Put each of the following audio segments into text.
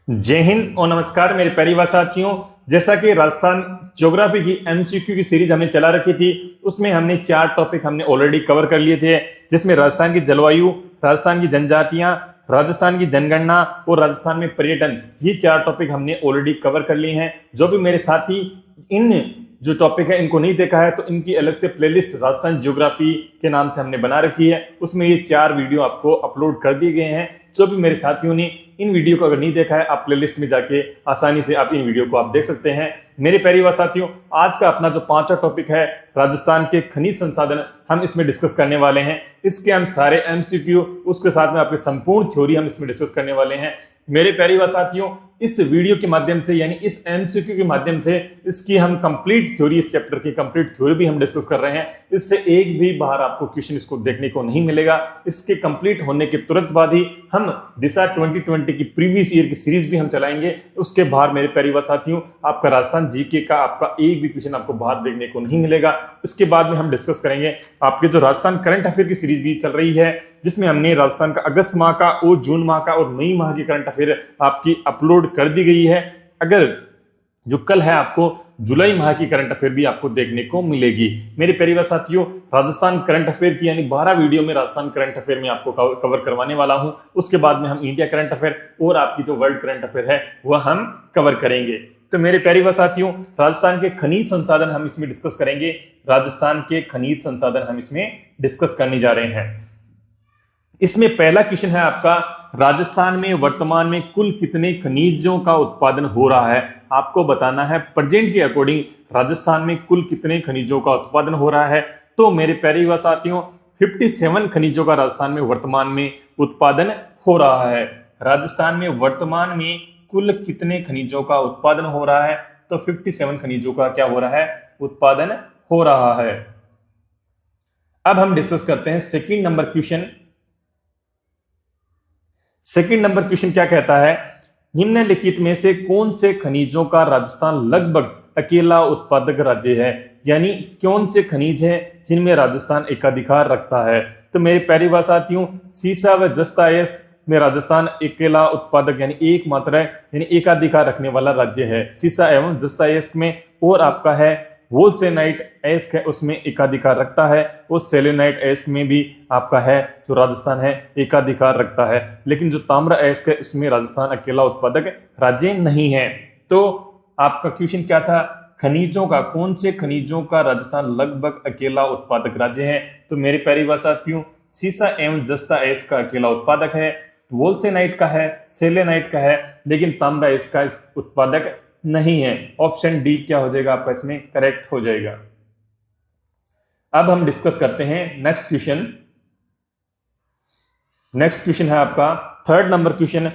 जय हिंद और नमस्कार मेरे परिवार साथियों। जैसा कि राजस्थान ज्योग्राफी की एमसीक्यू की सीरीज हमने चला रखी थी, उसमें हमने 4 टॉपिक हमने ऑलरेडी कवर कर लिए थे, जिसमें राजस्थान की जलवायु, राजस्थान की जनजातियां, राजस्थान की जनगणना और राजस्थान में पर्यटन, ये 4 टॉपिक हमने ऑलरेडी कवर कर लिए हैं। जो भी मेरे साथी इन जो टॉपिक है इनको नहीं देखा है तो इनकी अलग से प्लेलिस्ट राजस्थान ज्योग्राफी के नाम से हमने बना रखी है, उसमें ये 4 वीडियो आपको अपलोड कर दिए गए हैं। जो भी मेरे साथियों ने इन वीडियो को अगर नहीं देखा है, आप प्लेलिस्ट में जाके आसानी से आप इन वीडियो को आप देख सकते हैं। मेरे परिवार साथियों, आज का अपना जो 5वां टॉपिक है राजस्थान के खनिज संसाधन, हम इसमें डिस्कस करने वाले हैं। इसके हम सारे एमसीक्यू, उसके साथ में आपके संपूर्ण थ्योरी हम इसमें डिस्कस करने वाले हैं। मेरे प्यारे साथियों, इस वीडियो के माध्यम से यानी इस एमसीक्यू के माध्यम से इसकी हम कंप्लीट थ्योरी, इस चैप्टर की कंप्लीट थ्योरी भी हम डिस्कस कर रहे हैं। इससे एक भी बाहर आपको क्वेश्चन इसको देखने को नहीं मिलेगा। इसके कंप्लीट होने के तुरंत बाद ही हम दिशा 2020 की प्रीवियस ईयर की सीरीज भी हम चलाएंगे। उसके बाहर मेरे प्यारे साथियों, आपका राजस्थान जीके का आपका एक भी क्वेश्चन आपको बाहर देखने को नहीं मिलेगा। इसके बाद में हम डिस्कस करेंगे आपके जो राजस्थान करंट अफेयर की सीरीज भी चल रही है, जिसमें हमने राजस्थान का अगस्त माह का और जून माह का और मई माह की करंट अफेयर आपकी अपलोड कर दी गई है। अगर जो कल है, आपको जुलाई माह की करंट अफेयर भी आपको देखने को मिलेगी। मेरे परिवार साथियों, राजस्थान करंट अफेयर की यानी 12 वीडियो में राजस्थान करंट अफेयर में आपको कवर करवाने वाला हूं। उसके बाद में हम इंडिया करंट अफेयर और आपकी जो वर्ल्ड करंट अफेयर है वह हम कवर करेंगे। तो मेरे प्यारे साथियों, राजस्थान के खनिज संसाधन हम इसमें डिस्कस करेंगे। राजस्थान के खनिज संसाधन हम इसमें डिस्कस करने जा रहे हैं। इसमें पहला क्वेश्चन है आपका, राजस्थान में वर्तमान में कुल कितने खनिजों का उत्पादन हो रहा है। आपको बताना है प्रेजेंट के अकॉर्डिंग राजस्थान में कुल कितने खनिजों का उत्पादन हो रहा है। तो मेरे प्यारे साथियों, 57 खनिजों का राजस्थान में वर्तमान में उत्पादन हो रहा है। राजस्थान में वर्तमान में कुल कितने खनिजों का उत्पादन हो रहा है, तो 57 खनिजों का क्या हो रहा है, उत्पादन हो रहा है। अब हम डिस्कस करते हैं second number question. Second number question क्या कहता है, निम्नलिखित में से कौन से खनिजों का राजस्थान लगभग अकेला उत्पादक राज्य है। यानी कौन से खनिज हैं जिनमें राजस्थान एकाधिकार रखता है। तो मेरे प्यारे साथियों, सीसा व जस्ता अयस्क में राजस्थान अकेला उत्पादक यानी एकमात्र है, यानी एकाधिकार रखने वाला राज्य है सीसा एवं जस्ता अयस्क में। और आपका है वोल्सेनाइट अयस्क है, उसमें एकाधिकार रखता है। और सेलेनाइट अयस्क में भी आपका है जो राजस्थान है एकाधिकार रखता है। लेकिन जो ताम्र अयस्क है उसमें राजस्थान अकेला उत्पादक राज्य नहीं है। तो आपका क्वेश्चन क्या था, खनिजों का, कौन से खनिजों का राजस्थान लगभग अकेला उत्पादक राज्य है। तो मेरे प्यारे साथियों, सीसा एवं जस्ता अयस्क का अकेला उत्पादक है, वोल्सेनाइट का है, सेलेनाइट का है, लेकिन ताम्र अयस्क का उत्पादक नहीं है। ऑप्शन डी क्या हो जाएगा आपका इसमें करेक्ट हो जाएगा। अब हम डिस्कस करते हैं नेक्स्ट क्वेश्चन। नेक्स्ट क्वेश्चन है आपका थर्ड नंबर क्वेश्चन।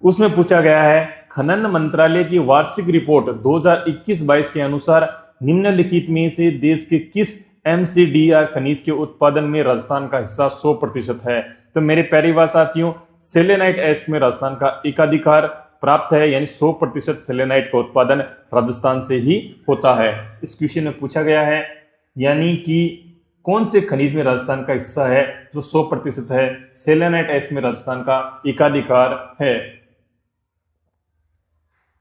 उसमें पूछा गया है, खनन मंत्रालय की वार्षिक रिपोर्ट 2021-22 के अनुसार निम्नलिखित में से देश के किस एमसीडीआर खनिज के उत्पादन में राजस्थान का हिस्सा 100% है। तो मेरे प्यारे साथियों, सेलेनाइट अयस्क में राजस्थान का एकाधिकार प्राप्त है, यानी 100% सेलेनाइट का उत्पादन राजस्थान से ही होता है। इस क्वेश्चन में पूछा गया है, यानी कि कौन से खनिज में राजस्थान का हिस्सा है जो 100% है। सेलेनाइट अयस्क में राजस्थान का एकाधिकार है।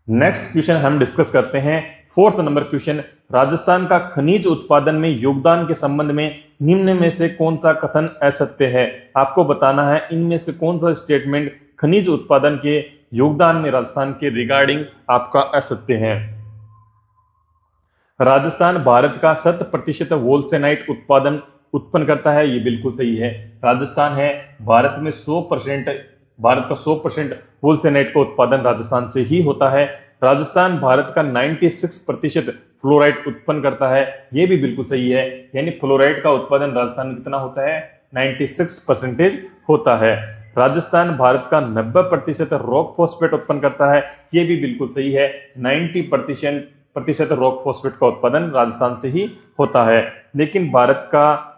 नेक्स्ट क्वेश्चन हम डिस्कस करते हैं फोर्थ नंबर क्वेश्चन। राजस्थान का खनिज उत्पादन में योगदान के संबंध में निम्न में से कौन सा कथन असत्य है। आपको बताना है इनमें से कौन सा स्टेटमेंट खनिज उत्पादन के योगदान में राजस्थान के रिगार्डिंग आपका असत्य है। राजस्थान भारत का 100% वोल्सेनाइट उत्पादन उत्पन्न करता है, ये बिल्कुल सही है। राजस्थान है भारत में 100%, भारत का 100% वोल्सेनाइट का उत्पादन राजस्थान से ही होता है। राजस्थान भारत का 96% फ्लोराइड उत्पन्न करता है, यह भी बिल्कुल सही है। यानी फ्लोराइड का उत्पादन राजस्थान में कितना होता है, 96% होता है। राजस्थान भारत का 90% रॉक फॉस्फेट उत्पन्न करता है, यह भी बिल्कुल सही है। 90% रॉक फॉस्फेट का उत्पादन राजस्थान से ही होता है। लेकिन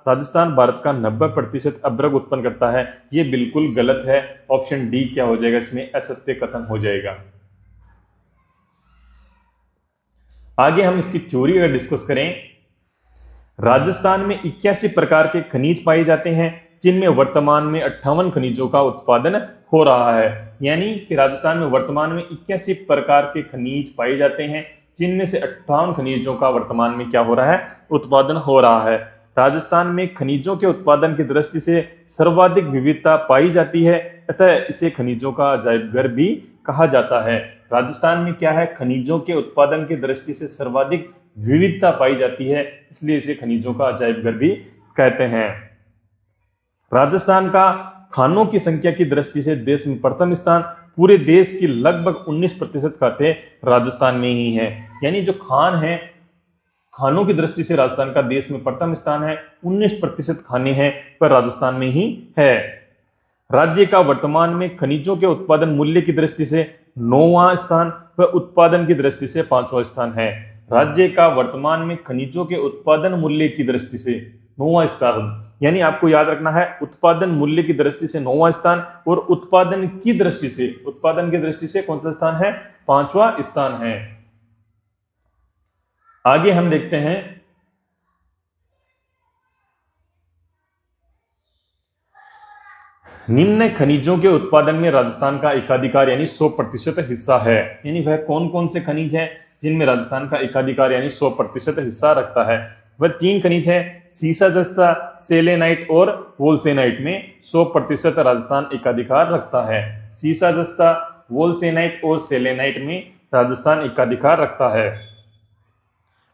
राजस्थान भारत का 90% अभ्रक उत्पन्न करता है, यह बिल्कुल गलत है। ऑप्शन डी क्या हो जाएगा, इसमें असत्य कथन हो जाएगा। आगे हम इसकी थ्योरी अगर डिस्कस करें, राजस्थान में 81 प्रकार के खनिज पाए जाते हैं, जिनमें वर्तमान में 58 खनिजों का उत्पादन हो रहा है। यानी कि राजस्थान में वर्तमान में 81 प्रकार के खनिज पाए जाते हैं, जिनमें से 58 खनिजों का वर्तमान में क्या हो रहा है, उत्पादन हो रहा है। राजस्थान में खनिजों के उत्पादन की दृष्टि से सर्वाधिक विविधता पाई जाती है, अतः इसे खनिजों का अजायब घर भी कहा जाता है। राजस्थान में क्या है, खनिजों के उत्पादन की दृष्टि से सर्वाधिक विविधता पाई जाती है, इसलिए इसे खनिजों का अजायब घर भी कहते हैं। राजस्थान का खानों की संख्या की दृष्टि से देश में प्रथम स्थान, पूरे देश की लगभग 19% खाते राजस्थान में ही है। यानी जो खान है, खानों की दृष्टि से राजस्थान का देश में प्रथम स्थान है, 19% खाने हैं पर राजस्थान में ही है। राज्य का वर्तमान में खनिजों के उत्पादन मूल्य की दृष्टि से 9वां स्थान व उत्पादन की दृष्टि से 5वां स्थान है। राज्य का वर्तमान में खनिजों के उत्पादन मूल्य की दृष्टि से 9वां स्थान, यानी आपको याद रखना है उत्पादन मूल्य की दृष्टि से 9वां स्थान और उत्पादन की दृष्टि से कौन सा स्थान है, 5वां स्थान है। आगे हम देखते हैं निम्न खनिजों के उत्पादन में राजस्थान का एकाधिकार यानी 100% हिस्सा है। यानी वह कौन कौन से खनिज हैं जिनमें राजस्थान का एकाधिकार यानी 100% हिस्सा रखता है। वह 3 खनिज हैं, सीसा जस्ता, सेलेनाइट और वोल्सेनाइट में 100% राजस्थान एकाधिकार रखता है। सीसा जस्ता, वोल्सेनाइट और सेलेनाइट में राजस्थान एकाधिकार रखता है।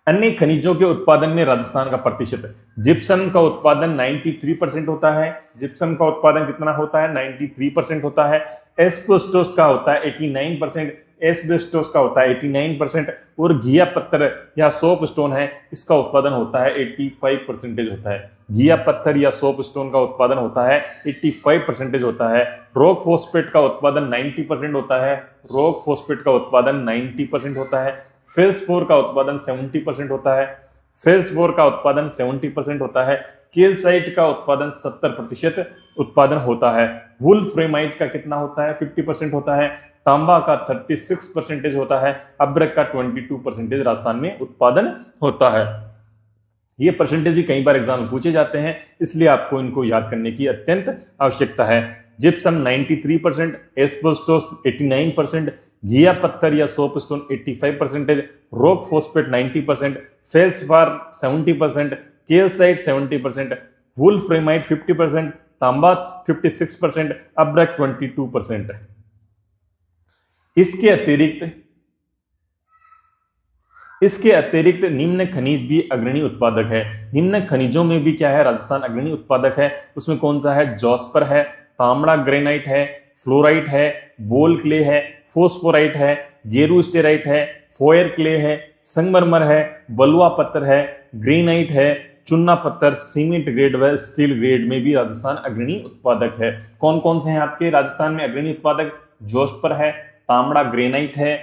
अन्य खनिजों के उत्पादन में राजस्थान का प्रतिशत, जिप्सम का उत्पादन 93% होता है। जिप्सम का उत्पादन कितना होता है, 93% होता है। एस्बेस्टोस का होता है 89%, एस्बेस्टोस का होता है 89% और घिया पत्थर या सोपस्टोन है, इसका उत्पादन होता है 85% होता है। घिया पत्थर या सोपस्टोन का उत्पादन होता है 85% होता है। रॉक फॉस्फेट का उत्पादन 90% होता है। रॉक फॉस्फेट का उत्पादन 90% होता है। फेल्सफोर का उत्पादन 70% होता है। फेल्सफोर का उत्पादन 70% होता है। केल्साइट का उत्पादन 70% उत्पादन होता है। वुल्फ्रेमाइट का कितना होता है, 50% होता है। तांबा का 36% होता है। अब्रक का 22% राजस्थान में उत्पादन होता है। ये परसेंटेज भी कई बार एग्जाम में पूछे जाते हैं, इसलिए आपको इनको याद करने की अत्यंत आवश्यकता है। जिप्सम 93%, एस्बेस्टोस 89%, घिया पत्थर या soapstone 85%, rock phosphate 90%, feldspar 70%, calcite 70%, वुल्फ्रेमाइट 50%, तांबा 56%, अब्रक 22%। इसके अतिरिक्त निम्न खनिज भी अग्रणी उत्पादक है। निम्न खनिजों में भी क्या है, राजस्थान अग्रणी उत्पादक है। उसमें कौन सा है, जॉस्पर है, तांबड़ा ग्रेनाइट है, फ्लोराइट है, बोल क्ले है, फोस्फोराइट है, गेरू स्टेराइट है, फोयर क्ले है, संगमरमर है, बलुआ पत्थर है, ग्रेनाइट है, चुन्ना पत्थर, सीमेंट ग्रेड व स्टील ग्रेड में भी राजस्थान अग्रणी उत्पादक है। कौन कौन से हैं आपके राजस्थान में अग्रणी उत्पादक, जॉस्पर है, तांबड़ा ग्रेनाइट है,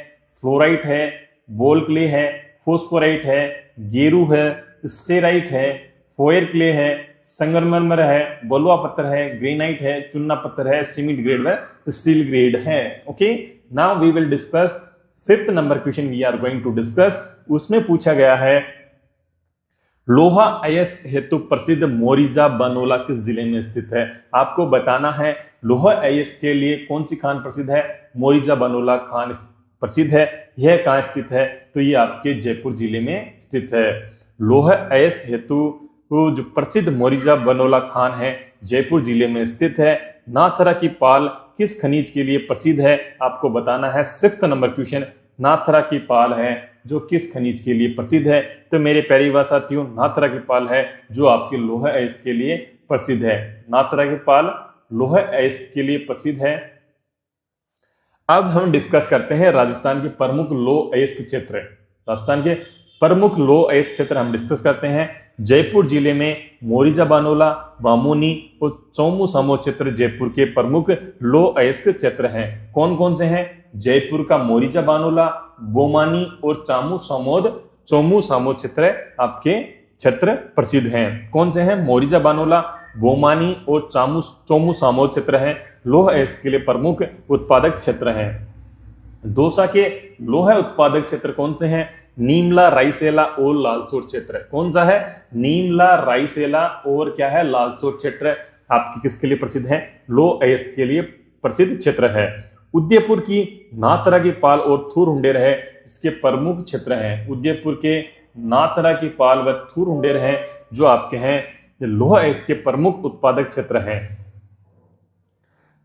फ्लोराइट है, बोल क्ले है, फोस्फोराइट है, गेरू है, स्टेराइट है, फोयर क्ले है, संगमरमर है, बलुआ पत्थर है, ग्रेनाइट है, चुन्ना पत्थर है, सीमेंट ग्रेड व स्टील ग्रेड है। Okay, now we will discuss 5th number question we are going to discuss. उसमें पूछा गया है लोहा अयस्क हेतु प्रसिद्ध मोरिजा बनोला किस जिले में स्थित है। आपको बताना है लोहा अयस्क के लिए कौन सी खान प्रसिद्ध है, मोरिजा बनोला खान प्रसिद्ध है। यह कहाँ स्थित है, तो ये आपके जयपुर जिले में स्थित है। लोहा अयस्क हेतु जो प्रसिद्ध मोरिजा बनोला खान है जयपुर जिले में स्थित है। नाथरा की पाल किस खनिज के लिए प्रसिद्ध है, आपको बताना है। 6th नंबर क्वेश्चन, नाथरा की पाल है जो किस खनिज के लिए प्रसिद्ध है, तो मेरे प्यारे युवा साथियों नाथरा की पाल है जो आपके लोहा अयस्क के लिए प्रसिद्ध है। नाथरा की पाल लोहा अयस्क के लिए प्रसिद्ध है। अब हम डिस्कस करते हैं राजस्थान के प्रमुख लोह अयस्क क्षेत्र। राजस्थान के प्रमुख लोह अयस्क क्षेत्र हम डिस्कस करते हैं। जयपुर जिले में मोरिजा बानोला, बामूनी और चौमू सामो क्षेत्र जयपुर के प्रमुख लोह अयस्क क्षेत्र हैं। कौन कौन से हैं, जयपुर का मोरिजा बानोला, बोमानी और चौमू सामो क्षेत्र आपके क्षेत्र प्रसिद्ध हैं। कौन से हैं, मोरिजा बानोला, बोमानी और चौमू सामो क्षेत्र हैं लोह अयस्क के लिए प्रमुख उत्पादक क्षेत्र हैं। दौसा के लोहा उत्पादक क्षेत्र कौन से हैं, नीमला, रायसेला और लालसोट क्षेत्र। कौन सा है, नीमला, रायसेला और क्या है, लालसोट क्षेत्र आपके किसके लिए प्रसिद्ध है, लोह अयस्क के लिए प्रसिद्ध क्षेत्र है। उदयपुर की नाथरा की पाल और थूर-हुंडेर है इसके प्रमुख क्षेत्र हैं। उदयपुर के नाथरा की पाल व थूर-हुंडेर हैं जो आपके हैं लौह अयस्क के प्रमुख उत्पादक क्षेत्र हैं।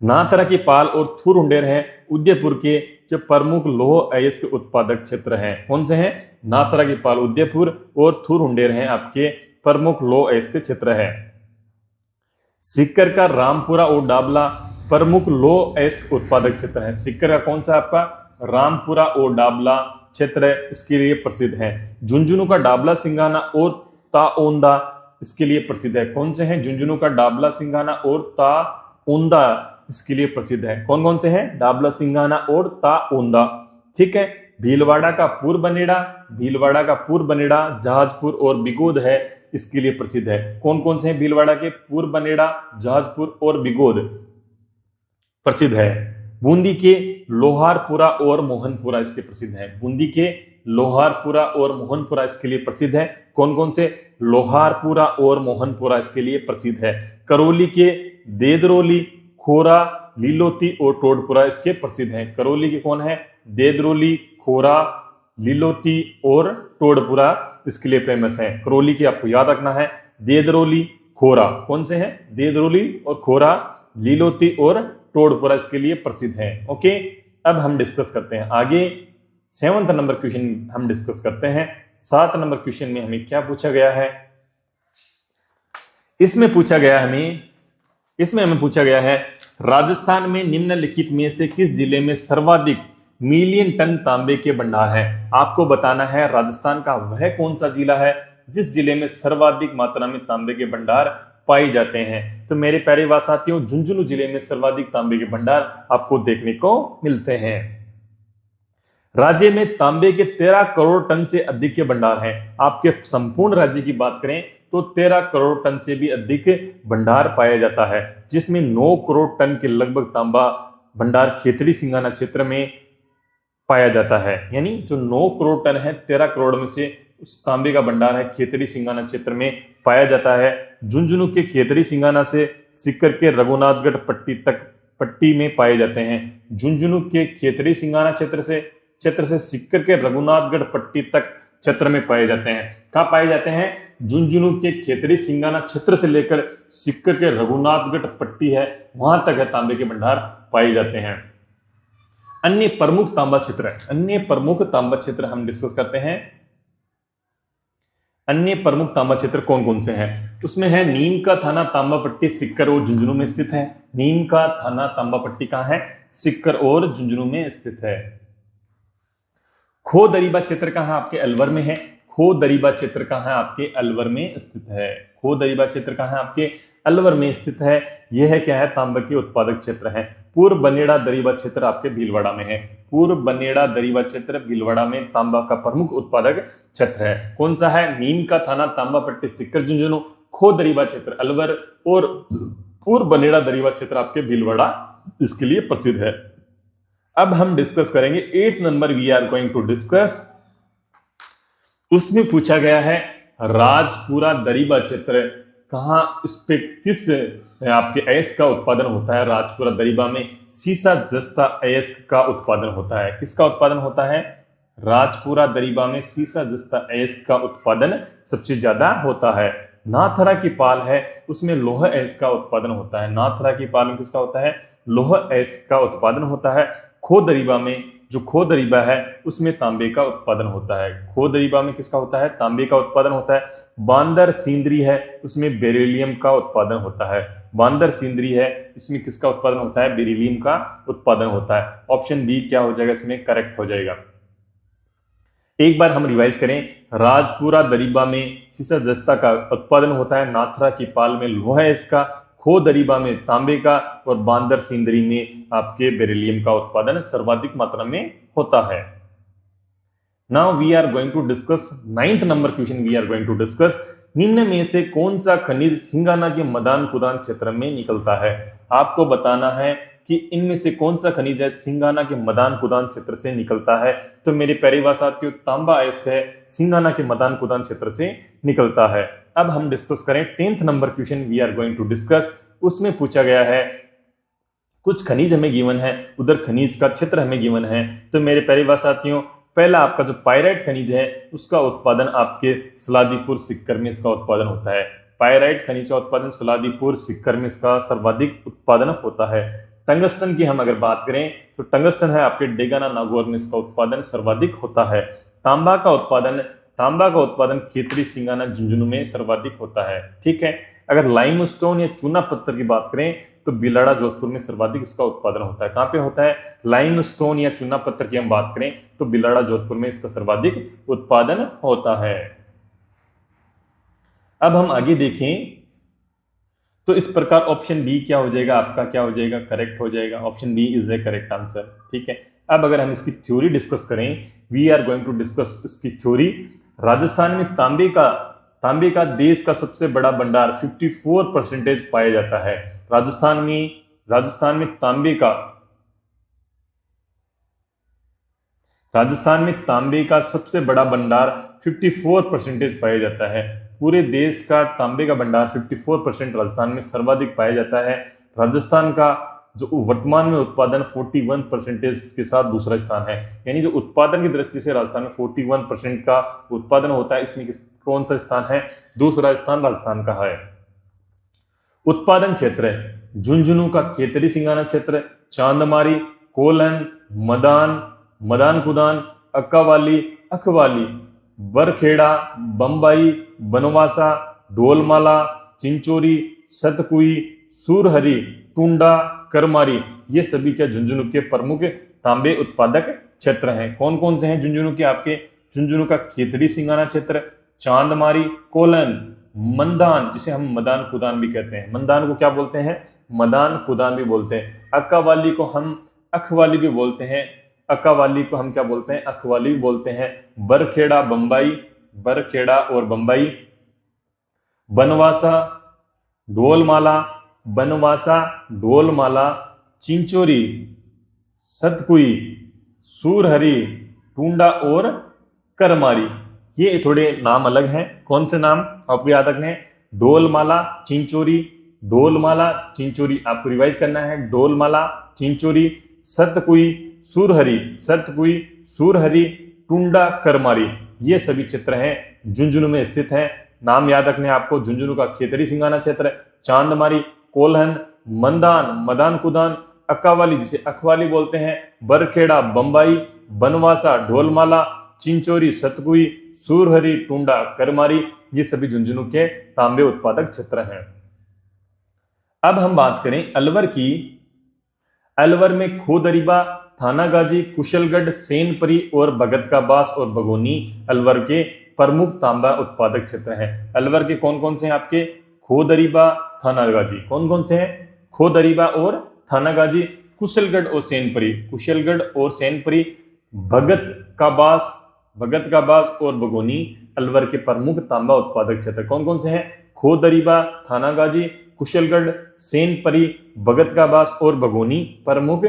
नाथरा की पाल और थूर-हुंडेर हैं उदयपुर के जो प्रमुख लौह अयस्क उत्पादक क्षेत्र हैं। कौन से हैं? नाथरा की पाल उदयपुर और थूर-हुंडेर हैं आपके प्रमुख लौह अयस्क क्षेत्र है। सीकर का रामपुरा और डाबला प्रमुख लौह अयस्क उत्पादक क्षेत्र है। सीकर का कौन सा आपका? रामपुरा और डाबला क्षेत्र इसके लिए प्रसिद्ध है। झुंझुनू का डाबला सिंघाना और ताओंदा इसके लिए प्रसिद्ध है। कौन से हैं? झुंझुनू का डाबला सिंघाना और ताओंदा इसके लिए प्रसिद्ध है। कौन कौन से हैं? डाबला सिंघाना और ताओंदा। ठीक है। भीलवाड़ा का पूर्व बनेड़ा, जहाजपुर और बिगोद है इसके लिए प्रसिद्ध है। कौन कौन से हैं भीलवाड़ा के? पूर्व बनेड़ा, जहाजपुर और बिगोद प्रसिद्ध है। बूंदी के लोहारपुरा और मोहनपुरा इसके प्रसिद्ध है। बूंदी के लोहारपुरा और मोहनपुरा इसके लिए प्रसिद्ध है। कौन कौन से? लोहारपुरा और मोहनपुरा इसके लिए प्रसिद्ध है। करौली के देदरोली, खोरा, लीलोती और टोडपुरा इसके प्रसिद्ध हैं। करौली के कौन है? देदरोली, खोरा, लीलोती और टोडपुरा इसके लिए फेमस है। करौली की आपको याद रखना है देदरोली, खोरा। कौन से हैं? देदरोली और खोरा, लीलोती और टोडपुरा इसके लिए प्रसिद्ध है। ओके, अब हम डिस्कस करते हैं आगे 7th नंबर क्वेश्चन हम डिस्कस करते हैं। 7 नंबर क्वेश्चन में हमें क्या पूछा गया है? इसमें हमें पूछा गया है राजस्थान में निम्नलिखित में से किस जिले में सर्वाधिक मिलियन टन तांबे के भंडार है? आपको बताना है राजस्थान का वह कौन सा जिला है जिस जिले में सर्वाधिक मात्रा में तांबे के भंडार पाए जाते हैं। तो मेरे प्यारे वा साथियों, झुंझुनू जिले में सर्वाधिक तांबे के भंडार आपको देखने को मिलते हैं। राज्य में तांबे के 13 करोड़ टन से अधिक के भंडार हैं। आपके संपूर्ण राज्य की बात करें तो 13 करोड़ टन से भी अधिक भंडार पाया जाता है, जिसमें 9 करोड़ टन के लगभग तांबा भंडार खेतड़ी सिंघाना क्षेत्र में पाया जाता है। यानी जो 9 करोड़ टन है, 13 करोड़ में से उस तांबे का भंडार है खेतड़ी सिंघाना क्षेत्र में पाया जाता है। झुंझुनू के खेतड़ी सिंघाना से सीकर के रघुनाथगढ़ पट्टी में पाए जाते हैं। झुंझुनू के खेतड़ी सिंघाना क्षेत्र से सीकर के रघुनाथगढ़ पट्टी तक क्षेत्र में पाए जाते हैं। कहाँ पाए जाते हैं? झुंझुनू के खेतड़ी सिंघाना क्षेत्र से लेकर सीकर के रघुनाथगढ़ पट्टी है वहां तक है तांबे के भंडार पाए जाते हैं। अन्य प्रमुख तांबा क्षेत्र हम डिस्कस करते हैं। अन्य प्रमुख तांबा क्षेत्र कौन कौन से हैं? उसमें है नीम का थाना तांबा पट्टी सीकर और झुंझुनू में स्थित है। नीम का थाना तांबा पट्टी कहां है? सीकर और झुंझुनू में स्थित है। खो दरीबा क्षेत्र कहां? आपके अलवर में है। खो दरीबा क्षेत्र कहां है? आपके अलवर में स्थित है। खो दरीबा क्षेत्र कहां है? आपके अलवर में स्थित है। यह है क्या है? तांबा के उत्पादक क्षेत्र है। पूर्व बनेड़ा दरीबा क्षेत्र आपके भीलवाड़ा में है। पूर्व बनेड़ा दरीबा क्षेत्र भीलवाड़ा में तांबा का प्रमुख उत्पादक क्षेत्र है। कौन सा है? नीम का थाना तांबा पट्टी सीकर झुंझुनू, खो दरीबा क्षेत्र अलवर और पूर्व बनेड़ा दरीबा क्षेत्र आपके भीलवाड़ा इसके लिए प्रसिद्ध है। अब हम डिस्कस करेंगे 8th number we are going to discuss. उसमें पूछा गया है राजपुरा दरीबा क्षेत्र कहां, इस पे किस आपके अयस्क का उत्पादन होता है? राजपुरा दरीबा में सीसा जस्ता अयस्क का उत्पादन होता है। किसका उत्पादन होता है? राजपुरा दरीबा में सीसा जस्ता अयस्क का उत्पादन सबसे ज्यादा होता है। नाथरा की पाल है उसमें लौह अयस्क का उत्पादन होता है। नाथरा की पाल में किसका होता है? लौह अयस्क का उत्पादन होता है। खो दरीबा में जो खो दरीबा है उसमें तांबे का उत्पादन होता है। खो दरीबा में किसका होता है? तांबे का उत्पादन होता है। बांदर सींदरी है उसमें बेरिलियम का उत्पादन होता है। बांदर सींदरी है इसमें किसका उत्पादन होता है? बेरिलियम का उत्पादन होता है। ऑप्शन बी क्या हो जाएगा? इसमें करेक्ट हो जाएगा। एक बार हम रिवाइज करें। राजपुरा दरीबा में सीसा जस्ता का उत्पादन होता है। नाथरा की पाल में लोहा इसका, खो दरीबा में तांबे का और बांदर सिंदरी में आपके बेरिलियम का उत्पादन सर्वाधिक मात्रा में होता है। Now we are going to discuss 9th number question. We are going to discuss निम्न में से कौन सा खनिज सिंघाना के मदान कुदान क्षेत्र में निकलता है? आपको बताना है कि इनमें से कौन सा खनिज है सिंघाना के मदान कुदान क्षेत्र से निकलता है। तो मेरे प्यारे वा साथियों, तांबा अयस्क है सिंघाना के मदान कुदान क्षेत्र से निकलता है। अब हम डिस्कस करें 10th number question we are going to discuss. उसमें पूछा गया है कुछ खनिज हमें गिवन है, उधर खनिज का क्षेत्र हमें गिवन है। तो मेरे प्यारे भाई साथियों, पहला आपका जो पायराइट खनिज है उसका उत्पादन आपके सलादीपुर सीकर में इसका उत्पादन होता है। पायराइट खनिज का उत्पादन सलादीपुर सीकर में इसका सर्वाधिक उत्पादन होता है। टंगस्टन की हम अगर बात करें तो टंगस्टन है आपके डेगाना नागौर में इसका उत्पादन सर्वाधिक होता है। तांबा का उत्पादन खेतड़ी सिंगाना झुंझुनू में सर्वाधिक होता है। ठीक है। अगर लाइमस्टोन या चूना पत्थर की बात करें तो बिलाड़ा जोधपुर में सर्वाधिक इसका उत्पादन होता है। कहां पे होता है? लाइमस्टोन या चूना पत्थर की हम बात करें तो बिलाड़ा जोधपुर में इसका सर्वाधिक उत्पादन होता है। अब हम आगे देखें तो इस प्रकार ऑप्शन बी क्या हो जाएगा आपका, क्या हो जाएगा? करेक्ट हो जाएगा। Option B is a correct answer. ठीक है। अब अगर हम इसकी थ्योरी डिस्कस करें, we are going to discuss इसकी थ्योरी। राजस्थान में तांबे का देश का सबसे बड़ा भंडार 54% पाया जाता है। राजस्थान में तांबे का सबसे बड़ा भंडार 54% पाया जाता है। पूरे देश का तांबे का भंडार 54% राजस्थान में सर्वाधिक पाया जाता है। राजस्थान का जो वर्तमान में उत्पादन 41% के साथ दूसरा स्थान है। यानी जो उत्पादन की दृष्टि से राजस्थान में 41% का उत्पादन होता है, इसमें कौन सा स्थान है? दूसरा स्थान राजस्थान का है। उत्पादन क्षेत्र झुंझुनू का खेतड़ी सिंगाना क्षेत्र, चांदमारी, कोलन, मदान कुदान, अखवाली, बरखेड़ा, बंबई, बनवासा, ढोलमाला, चिंचोरी, सतकुई, सूरहरी, टुंडा, करमारी, ये सभी क्या झुंझुनू के प्रमुख तांबे उत्पादक क्षेत्र हैं। कौन कौन से हैं झुंझुनू के? आपके झुंझुनू का खेतड़ी सिंगाना क्षेत्र, चांदमारी, कोलन, मंदान, जिसे हम मदान कुदान भी कहते हैं। मंदान को क्या बोलते हैं? मदान कुदान भी बोलते हैं। अक्कावाली को हम अखवाली भी बोलते हैं। अक्कावाली को हम क्या बोलते हैं? अखवाली भी बोलते हैं। बरखेड़ा और बंबई, बनवासा, ढोलमाला, चिंचोरी, सतकुई, सूरहरी, टुंडा और करमारी, ये थोड़े नाम अलग हैं। कौन से नाम आपको याद रखने हैं? ढोलमाला, चिंचोरी आपको रिवाइज करना है। ढोलमाला, चिंचोरी, सतकुई, सूरहरी, टुंडा, करमारी, ये सभी क्षेत्र हैं झुंझुनू में स्थित हैं। नाम याद रखने आपको। झुंझुनू का खेतड़ी सिंगाना क्षेत्र, चांदमारी, कोल्हन, मदान कुदान, अक्कावाली जिसे अखवाली बोलते हैं, बरखेड़ा, बंबई, बनवासा, ढोलमाला, चिंचोरी, सतकुई, सूरहरी, टुंडा, करमारी, ये सभी झुंझुनू के तांबे उत्पादक क्षेत्र हैं। अब हम बात करें अलवर की। अलवर में खोदरीबा, थानागाजी, कुशलगढ़, सेनपरी और भगत का बास और बगोनी अलवर के प्रमुख तांबा उत्पादक क्षेत्र हैं। अलवर के कौन कौन से हैं आपके? खोदरीबा, थानागाजी। कौन कौन से हैं? खोदरीबा और थानागाजी, कुशलगढ़ और सेनपरी, भगत का बास और बगोनी अलवर के प्रमुख तांबा उत्पादक क्षेत्र कौन कौन से हैं? खोदरीबा, थानागाजी, कुशलगढ़, सेनपरी, भगत का बास और बगोनी प्रमुख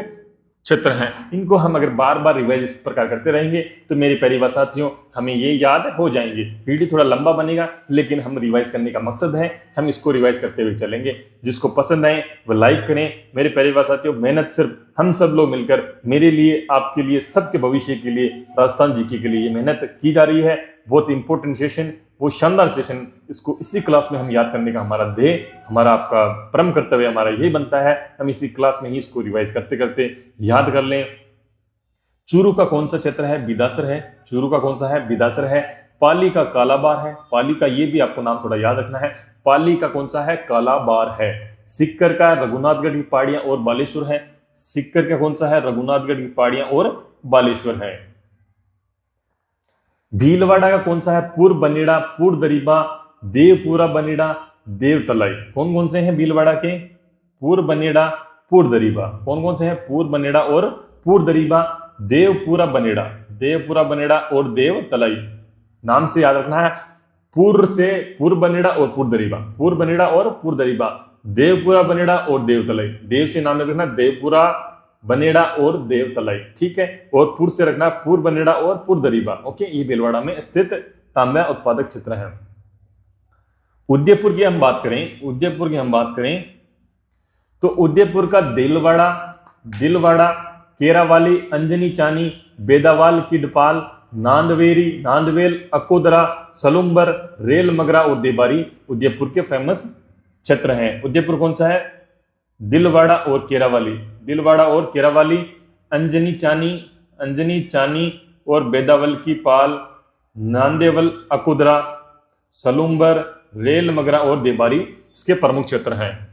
क्षेत्र हैं। इनको हम अगर बार बार रिवाइज इस प्रकार करते रहेंगे तो मेरे प्यारे साथियों हमें ये याद हो जाएंगे। वीडियो थोड़ा लंबा बनेगा लेकिन हम रिवाइज करने का मकसद है, हम इसको रिवाइज करते हुए चलेंगे। जिसको पसंद आए वो लाइक करें। मेरे प्यारे साथियों, मेहनत सिर्फ हम सब लोग मिलकर, मेरे लिए, आपके लिए, सबके भविष्य के लिए, राजस्थान जीके के लिए मेहनत की जा रही है। बहुत इंपॉर्टेंट सेशन, वो शानदार सेशन, इसको इसी क्लास में हम याद करने का हमारा ध्येय, हमारा आपका परम कर्तव्य हमारा यही बनता है। हम इसी क्लास में ही इसको रिवाइज करते करते याद कर लें। चूरू का कौन सा क्षेत्र है? बिदासर है। चूरू का कौन सा है? बिदासर है। पाली का कालाबार है। पाली का ये भी आपको नाम थोड़ा याद रखना है। पाली का कौन सा है? कालाबार है। सिक्कर का रघुनाथगढ़ की पहाड़ियां और बालेश्वर है। सिक्कर का कौन सा है? रघुनाथगढ़ की पहाड़ियां और बालेश्वर है। भीलवाड़ा का कौन सा है? पूर्व बनेड़ा, पूर्व दरीबा, देवपुरा बनेड़ा, देवतलाई। कौन कौन से हैं भीलवाड़ा के? पूर्व बनेड़ा, पूर्व दरीबा। कौन कौन से हैं? पूर्व बनेड़ा और पूर्व दरीबा, देवपुरा बनेड़ा और देवतलाई। नाम से याद रखना है। पूर्व से पूर्व बनेड़ा और पूर्व दरीबा, पूर्व बनेड़ा और पूर्व दरीबा, देवपुरा बनेड़ा और देवतलाई। देव से नाम रखना देवपुरा बनेड़ा और देवतलाई, ठीक है। और पूर्व से रखना पूर्व बनेड़ा और पूर्व दरीबा। ओके, ये भीलवाड़ा में स्थित तांबा उत्पादक क्षेत्र है। उदयपुर की हम बात करें तो उदयपुर का देलवाड़ा, दिलवाड़ा, केरावाली, अंजनी चानी, बेदावाल, किडपाल, नांदवेरी, नांदवेल, अकोदरा, सलुम्बर, रेल मगरा और देबारी उदयपुर के फेमस क्षेत्र हैं। उदयपुर कौन सा है? दिलवाड़ा और केरावाली, दिलवाड़ा और केरावाली, अंजनी चानी और बेदावल की पाल, नांदेवल, अकुदरा, सलुम्बर, रेल मगरा और देबारी इसके प्रमुख क्षेत्र हैं।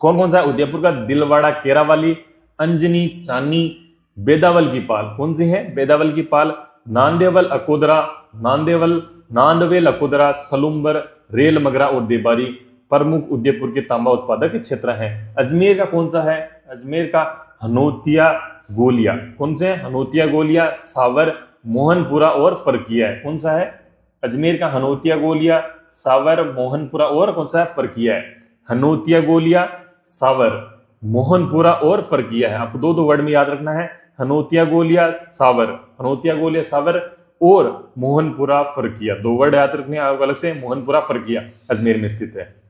कौन कौन सा है? उदयपुर का दिलवाड़ा, केरावाली, अंजनी चानी, बेदावल की पाल। कौन सी है? बेदावल की पाल, नांदेवल, अकोदरा, नांदवेल, अकोदरा, सलुम्बर, रेल मगरा और देबारी प्रमुख उदयपुर के तांबा उत्पादक क्षेत्र हैं। अजमेर का कौन सा है? अजमेर का हनोतिया गोलिया। कौन से? हनोतिया गोलिया, सावर, मोहनपुरा और फरकिया है। कौन सा है? अजमेर का हनोतिया गोलिया, सावर, मोहनपुरा और कौन सा है? फरकिया है। हनोतिया गोलिया, सावर, मोहनपुरा और फरकिया है। आपको दो वर्ड में याद रखना है, हनोतिया गोलिया, सावर और मोहनपुरा, फरकिया। दो वर्ड याद रखने आपको अलग से, मोहनपुरा, फरकिया अजमेर में स्थित है।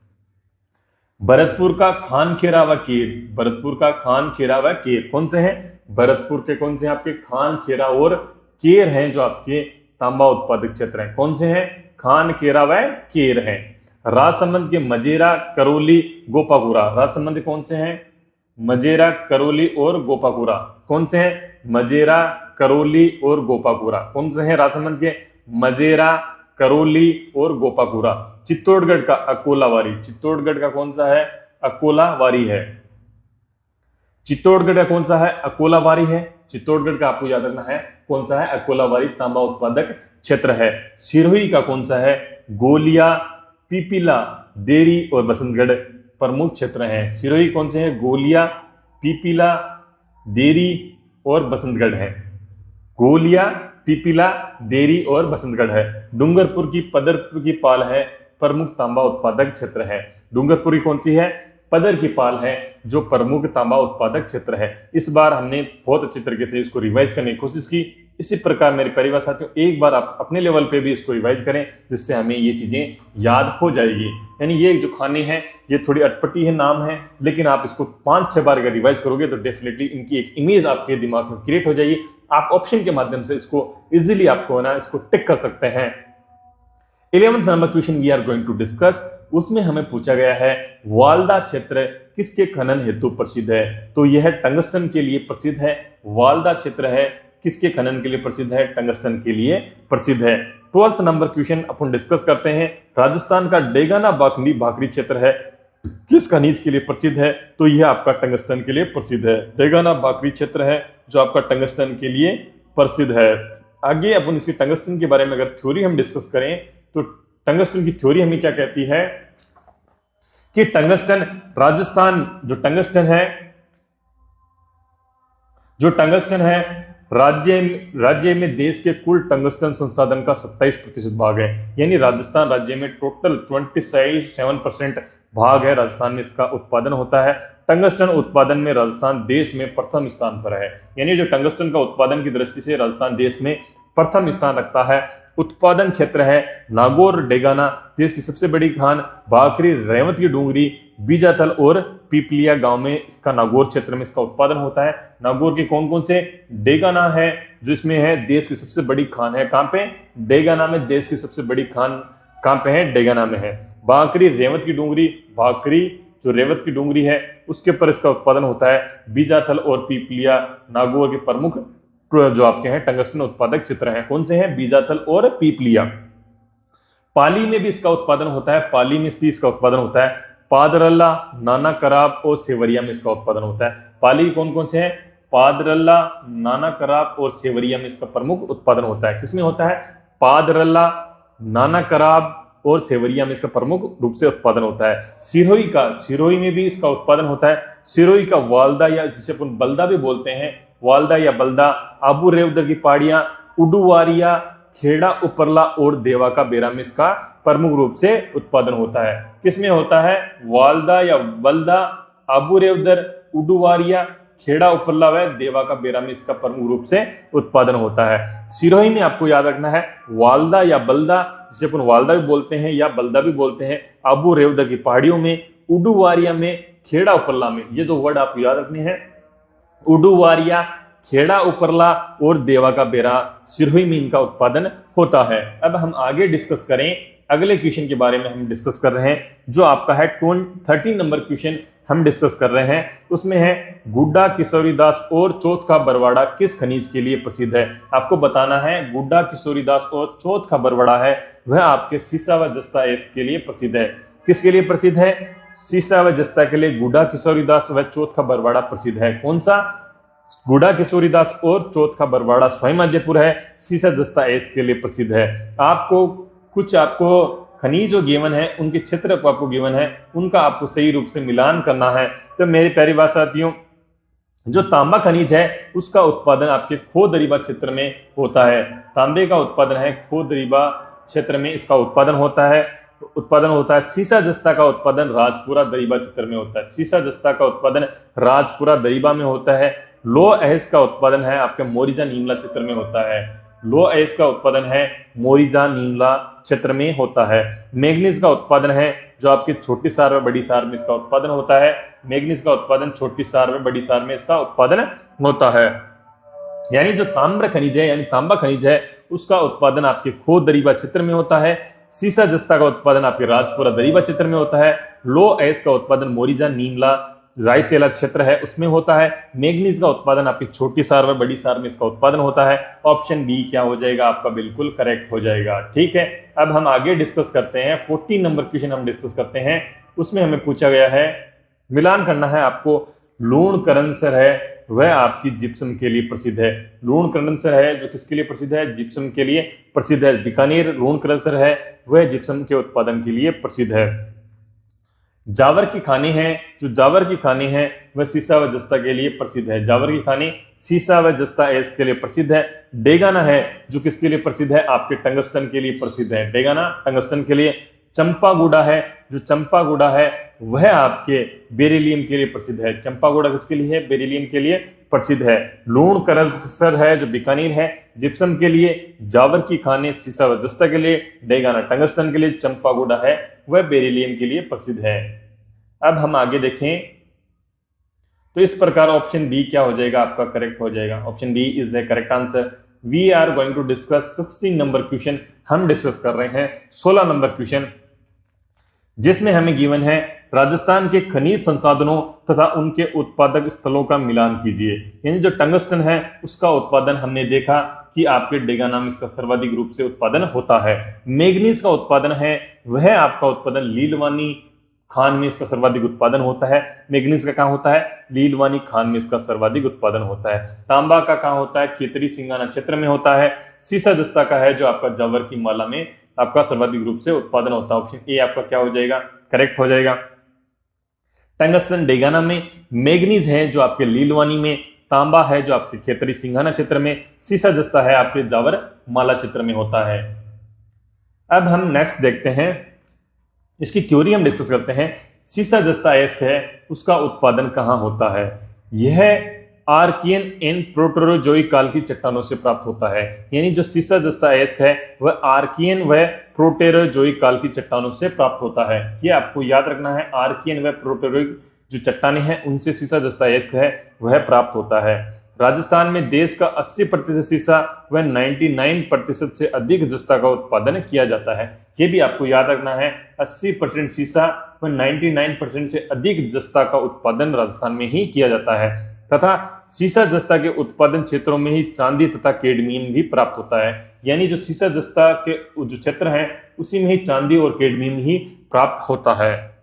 भरतपुर का खान खेरा व कीर, भरतपुर का खान खेरा व कीर कौन से हैं? भरतपुर के कौन से आपके? खान खेरा और केर हैं जो आपके तांबा उत्पादक क्षेत्र हैं। कौन से हैं? खान खेरा व केर हैं। राजसमंद के मजेरा, करौली, गोपापुरा। राजसमंद कौन से हैं? मजेरा, करौली और गोपापुरा। कौन से हैं? मजेरा, करौली और गोपापुरा। कौन से हैं राजसमंद के? मजेरा, करौली और गोपापुरा। चित्तौड़गढ़ का अकोलावारी, चित्तौड़गढ़ का कौन सा है? अकोलावारी है। चित्तौड़गढ़ का कौन सा है? अकोलावारी है। चित्तौड़गढ़ का आपको याद रखना है कौन सा है? अकोलावारी तांबा उत्पादक क्षेत्र है। सिरोही का कौन सा है? गोलिया, पीपीला, देरी और बसंतगढ़ प्रमुख क्षेत्र हैं। सिरोही कौन से हैं? गोलिया, पीपीला, देरी और बसंतगढ़ है। गोलिया, पीपीला, देरी और बसंतगढ़ है। डूंगरपुर की पदरपुर की पाल है, प्रमुख तांबा उत्पादक क्षेत्र है। डूंगरपुर की कौन सी है? पदर की पाल है जो प्रमुख तांबा उत्पादक क्षेत्र है। इस बार हमने बहुत अच्छी तरीके से इसको रिवाइज करने की कोशिश की। इसी प्रकार मेरे परिवार साथियों, एक बार आप अपने लेवल पे भी इसको रिवाइज करें जिससे हमें ये चीजें याद हो जाएगी। यानी ये जो खाने हैं ये थोड़ी अटपटी है, नाम है, लेकिन आप इसको 5-6 बार अगर रिवाइज करोगे तो डेफिनेटली इनकी एक इमेज आपके दिमाग में क्रिएट हो जाएगी। आप ऑप्शन के माध्यम से इसको इजीली आपको ना इसको टिक कर सकते हैं। 11th number question we are going to discuss, उसमें हमें पूछा गया है वाल्दा क्षेत्र किसके खनन हेतु प्रसिद्ध है? तो यह टंगस्टन के लिए प्रसिद्ध है। वाल्दा क्षेत्र है किसके खनन के लिए प्रसिद्ध है? टंगस्टन के लिए प्रसिद्ध है। 12th नंबर क्वेश्चन अपन डिस्कस करते हैं। राजस्थान का डेगाना भाकरी क्षेत्र है किस खनिज के लिए प्रसिद्ध है? तो यह आपका टंगस्टन के लिए प्रसिद्ध है। डेगाना भाकरी क्षेत्र है जो आपका टंगस्टन के लिए प्रसिद्ध है। आगे अपन इसकी टंगस्टन के बारे में अगर थ्योरी हम डिस्कस करें तो टंगस्टन की थ्योरी हमें क्या कहती है कि टंगस्टन राजस्थान जो टंगस्टन है राज्य में देश के कुल टंगस्टन संसाधन का 27% भाग है। यानी राजस्थान राज्य में टोटल 27% भाग है, राजस्थान में इसका उत्पादन होता है। टंगस्टन उत्पादन में राजस्थान देश में प्रथम स्थान पर है। यानी जो टंगस्टन का उत्पादन की दृष्टि से राजस्थान देश में प्रथम स्थान रखता है। उत्पादन क्षेत्र है नागौर, डेगाना देश की सबसे बड़ी खान, भाकरी, रेवत की डूंगरी, बीजाथल और पीपलिया गांव में इसका नागौर क्षेत्र में इसका उत्पादन होता है। नागौर के कौन कौन से? डेगाना है जो इसमें है देश की सबसे बड़ी खान है। कहां पे? डेगाना में देश की सबसे बड़ी खान कहां पे है? डेगाना में है। भाकरी, रेवत की डूंगरी, भाकरी जो रेवत की डूंगरी है उसके ऊपर इसका उत्पादन होता है। बीजाथल और पीपलिया नागौर के प्रमुख जो आपके हैं टंगस्टन उत्पादक क्षेत्र हैं। कौन से हैं? बीजाथल और पीपलिया। पाली में भी इसका उत्पादन होता है, पाली में भी इसका उत्पादन होता है। पादरल्ला, नाना कराब और सेवरिया में इसका उत्पादन होता है। पाली कौन कौन से हैं? पादरल्ला, नाना कराब और सेवरिया में इसका प्रमुख उत्पादन होता है। किसमें होता है? पादरल्ला, नाना कराब और सेवरिया में इसका प्रमुख रूप से उत्पादन होता है। सिरोही में भी इसका उत्पादन होता है। सिरोही का वाल्दा या जिसे अपन बल्दा भी बोलते हैं, वाल्दा या बल्दा, आबू रेवदर की पहाड़ियां, उडुवारिया, खेड़ा उपरला और देवा का बेरा में इसका प्रमुख रूप से उत्पादन होता है। किसमें होता है? वाल्दा या बल्दा, आबू रेवदर, उडुवारिया, खेड़ा उपरला व देवा का बेरा में इसका प्रमुख रूप से उत्पादन होता है। सिरोही में आपको याद रखना है वाल्दा या बल्दा, जिसे अपन वाल्दा भी बोलते हैं या बल्दा भी बोलते हैं, आबू रेवदर की पहाड़ियों में, उडुवारिया में, खेड़ा उपरला में, ये दो वर्ड आपको याद रखने हैं। उडुवारिया, खेड़ा उपरला और देवा का बेरा, सिरोही में इनका उत्पादन होता है। अब हम आगे डिस्कस करें, अगले क्वेश्चन के बारे में हम डिस्कस कर रहे हैं, जो आपका है 13 नंबर क्वेश्चन हम डिस्कस कर रहे हैं। उसमें है गुड्डा किशोरीदास और चौथ का बरवाड़ा किस खनिज के लिए प्रसिद्ध है। आपको बताना है गुड्डा किशोरीदास और चौथ का बरवाड़ा है वह आपके सीसा व जस्ता एस के लिए प्रसिद्ध है। किसके लिए प्रसिद्ध है? सीसा व जस्ता के लिए गुड्डा किशोरीदास व चौथ का बरवाड़ा प्रसिद्ध है। कौन सा? गुड्डा किशोरीदास और चौथ का बरवाड़ा स्वयं मध्यपुर है, सीसा जस्ता एस के लिए प्रसिद्ध है। आपको खनिज जो गिवन है उनके क्षेत्र को आपको गिवन है, उनका आपको सही रूप से मिलान करना है। तो मेरे प्यारे भाई साथियों, जो तांबा खनिज है उसका उत्पादन आपके खो-दरीबा क्षेत्र में होता है। तांबे का उत्पादन है खो-दरीबा क्षेत्र में, इसका उत्पादन होता है। सीसा जस्ता का उत्पादन राजपुरा दरीबा क्षेत्र में होता है। सीसा जस्ता का उत्पादन राजपुरा दरीबा में होता है। लो अहेस का उत्पादन है आपके मोरिजा नीमला क्षेत्र में होता है। लो अहेस का उत्पादन है मोरिजा नीमला क्षेत्र में होता है। मैग्नीज का उत्पादन है जो आपके छोटी सार व बड़ी सार में इसका उत्पादन होता है। मैग्नीज का उत्पादन छोटी सार व बड़ी सार में इसका उत्पादन होता है। यानी जो ताम्र खनिज है यानी तांबा खनिज है उसका उत्पादन आपके खो दरीबा क्षेत्र में होता है। सीसा जस्ता का उत्पादन आपके राजपुरा दरीबा क्षेत्र में होता है। लो अहेस का उत्पादन मोरिजा नीमला रायसेला क्षेत्र है उसमें होता है। मैग्नीज का उत्पादन आपकी छोटी सार व बड़ी सार में इसका उत्पादन होता है। ऑप्शन बी क्या हो जाएगा आपका? बिल्कुल करेक्ट हो जाएगा। ठीक है, अब हम आगे डिस्कस करते हैं। 14 नंबर क्वेश्चन हम डिस्कस करते हैं। उसमें हमें पूछा गया है, मिलान करना है आपको। लूण करनसर है वह आपकी जिप्सम के लिए प्रसिद्ध है। लूण करनसर है जो किसके लिए प्रसिद्ध है? जिप्सम के लिए प्रसिद्ध है। बीकानेर लूण करनसर है वह जिप्सम के उत्पादन के लिए प्रसिद्ध है। जावर की खाने हैं, जो जावर की खाने हैं वह सीसा व जस्ता के लिए प्रसिद्ध है। जावर की खाने सीसा व जस्ता एस के लिए प्रसिद्ध है। डेगाना है जो किसके लिए प्रसिद्ध है? आपके टंगस्टन के लिए प्रसिद्ध है। डेगाना टंगस्टन के लिए। चंपागुड़ा है, जो चंपागुड़ा है वह आपके बेरिलियम के लिए प्रसिद्ध है। चंपागुड़ा किसके लिए है? बेरिलियम के लिए प्रसिद्ध है। लूण करनसर है जो बीकानेर है जिप्सम के लिए। जावर की खाने सीसा व जस्ता के लिए। डेगाना टंगस्टन के लिए। चंपागुड़ा है वह बेरिलियम के लिए प्रसिद्ध है। अब हम आगे देखें तो इस प्रकार ऑप्शन बी क्या हो जाएगा आपका? करेक्ट हो जाएगा। Option B is the correct answer. We are going to discuss 16 number question. हम डिस्कस कर रहे हैं 16 नंबर क्वेश्चन, जिसमें हमें गिवन है राजस्थान के खनिज संसाधनों तथा उनके उत्पादक स्थलों का मिलान कीजिए। यानी जो टंगस्टन है उसका उत्पादन हमने देखा कि आपके डेगाना में इसका सर्वाधिक रूप से उत्पादन होता है। मैग्नीज का उत्पादन है वह आपका उत्पादन लीलवानी खान में इसका सर्वाधिक उत्पादन होता है। मैग्नीज का कहाँ होता है? लीलवानी खान में इसका सर्वाधिक उत्पादन होता है। तांबा का कहाँ होता है? खेतरी सिंगाना क्षेत्र में होता है। सीसा जस्ता का है जो आपका जावर की माला में आपका सर्वाधिक रूप से उत्पादन होता है। ऑप्शन ए आपका क्या हो जाएगा? करेक्ट हो जाएगा। टंगस्टन डेगाना में, मैग्नीज है जो आपके लीलवानी में, तांबा है जो आपके खेतरी सिंघाना क्षेत्र में, सीसा जस्ता है आपके जावर माला क्षेत्र में होता है। अब हम नेक्स्ट देखते हैं, इसकी थ्योरी हम डिस्कस करते हैं। सीसा जस्ता अयस्क है उसका उत्पादन कहां होता है? यह आर्कियन एन प्रोटेरोजोइक काल की चट्टानों से प्राप्त होता है। यानी जो सीसा जस्ता अयस्क है वह आर्कियन व प्रोटेरोजोइक काल की चट्टानों से प्राप्त होता है। ये आपको याद रखना है। आर्कियन व प्रोटेरोइक जो चट्टानें हैं उनसे सीसा जस्ता अयस्क है वह प्राप्त होता है। राजस्थान में देश का 80% सीसा व 99% से अधिक जस्ता का उत्पादन किया जाता है। ये भी आपको याद रखना है। 80% सीसा व 99% से अधिक जस्ता का उत्पादन राजस्थान में ही किया जाता है तथा सीसा जस्ता के उत्पादन क्षेत्रों में ही चांदी तथा कैडमियम भी प्राप्त होता है। यानी जो सीसा जस्ता के जो क्षेत्र हैं उसी में ही चांदी और कैडमियम ही प्राप्त होता है।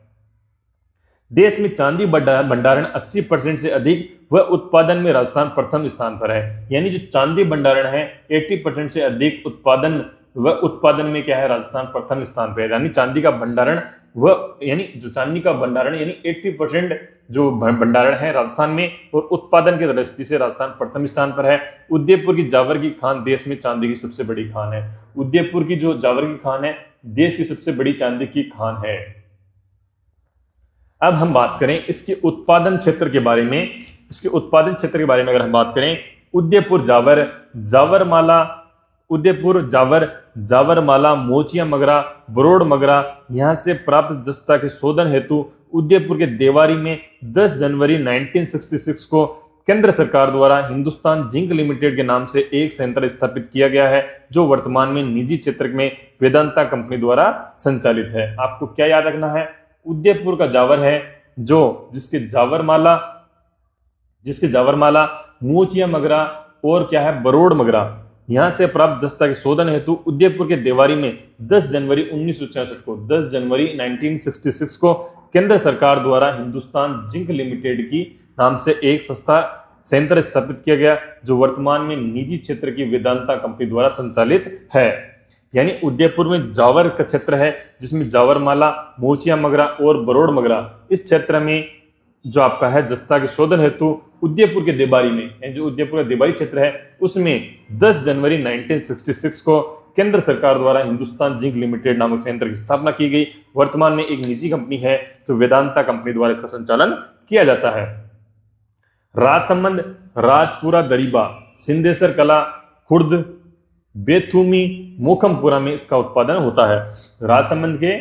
देश में चांदी भंडारण 80% से अधिक व उत्पादन में राजस्थान प्रथम स्थान पर है। यानी जो चांदी भंडारण है 80% से अधिक उत्पादन व उत्पादन में क्या है? राजस्थान प्रथम स्थान पर है। यानी चांदी का भंडारण यानी जो चांदी का भंडारण यानी 80% जो भंडारण है राजस्थान में, और उत्पादन की दृष्टि से राजस्थान प्रथम स्थान पर है। उदयपुर की जावर की खान देश में चांदी की सबसे बड़ी खान है। उदयपुर की जो जावर की खान है देश की सबसे बड़ी चांदी की खान है। अब हम बात करें इसके उत्पादन क्षेत्र के बारे में। इसके उत्पादन क्षेत्र के बारे में अगर हम बात करें, उदयपुर जावर, जावरमाला, उदयपुर जावर, जावरमाला, मोचिया मगरा, बरोड़ मगरा, यहां से प्राप्त जस्ता के शोधन हेतु उदयपुर के देवारी में 10 जनवरी 1966 को केंद्र सरकार द्वारा हिंदुस्तान जिंक लिमिटेड के नाम से एक संयंत्र स्थापित किया गया है जो वर्तमान में निजी क्षेत्र में वेदांता कंपनी द्वारा संचालित है। आपको क्या याद रखना है, उदयपुर का जावर है जो जिसके जावर माला मूचिया मगरा और क्या है बरोड़ मगरा, यहां से प्राप्त जस्ता के शोधन हेतु उदयपुर के देवारी में 10 जनवरी 1966 को केंद्र सरकार द्वारा हिंदुस्तान जिंक लिमिटेड की नाम से एक संयंत्र स्थापित किया गया जो वर्तमान में निजी क्षेत्र की वेदांता कंपनी द्वारा संचालित है। यानी उदयपुर में जावर का क्षेत्र है जिसमें जावर माला मोचिया मगरा और बरोड़ मगरा, इस क्षेत्र में जो आपका है जस्ता के शोधन हेतु उदयपुर के देबारी में, जो उदयपुर का देबारी क्षेत्र है उसमें 10 जनवरी 1966 को केंद्र सरकार द्वारा हिंदुस्तान जिंक लिमिटेड नामक संयंत्र की स्थापना की गई। वर्तमान में एक निजी कंपनी है तो वेदांता कंपनी द्वारा इसका संचालन किया जाता है। राजसमंद, राजपुरा दरीबा, सिंधेसर कला, खुर्द, बेथुमी, मोखमपुरा में इसका उत्पादन होता है। राजसमंद के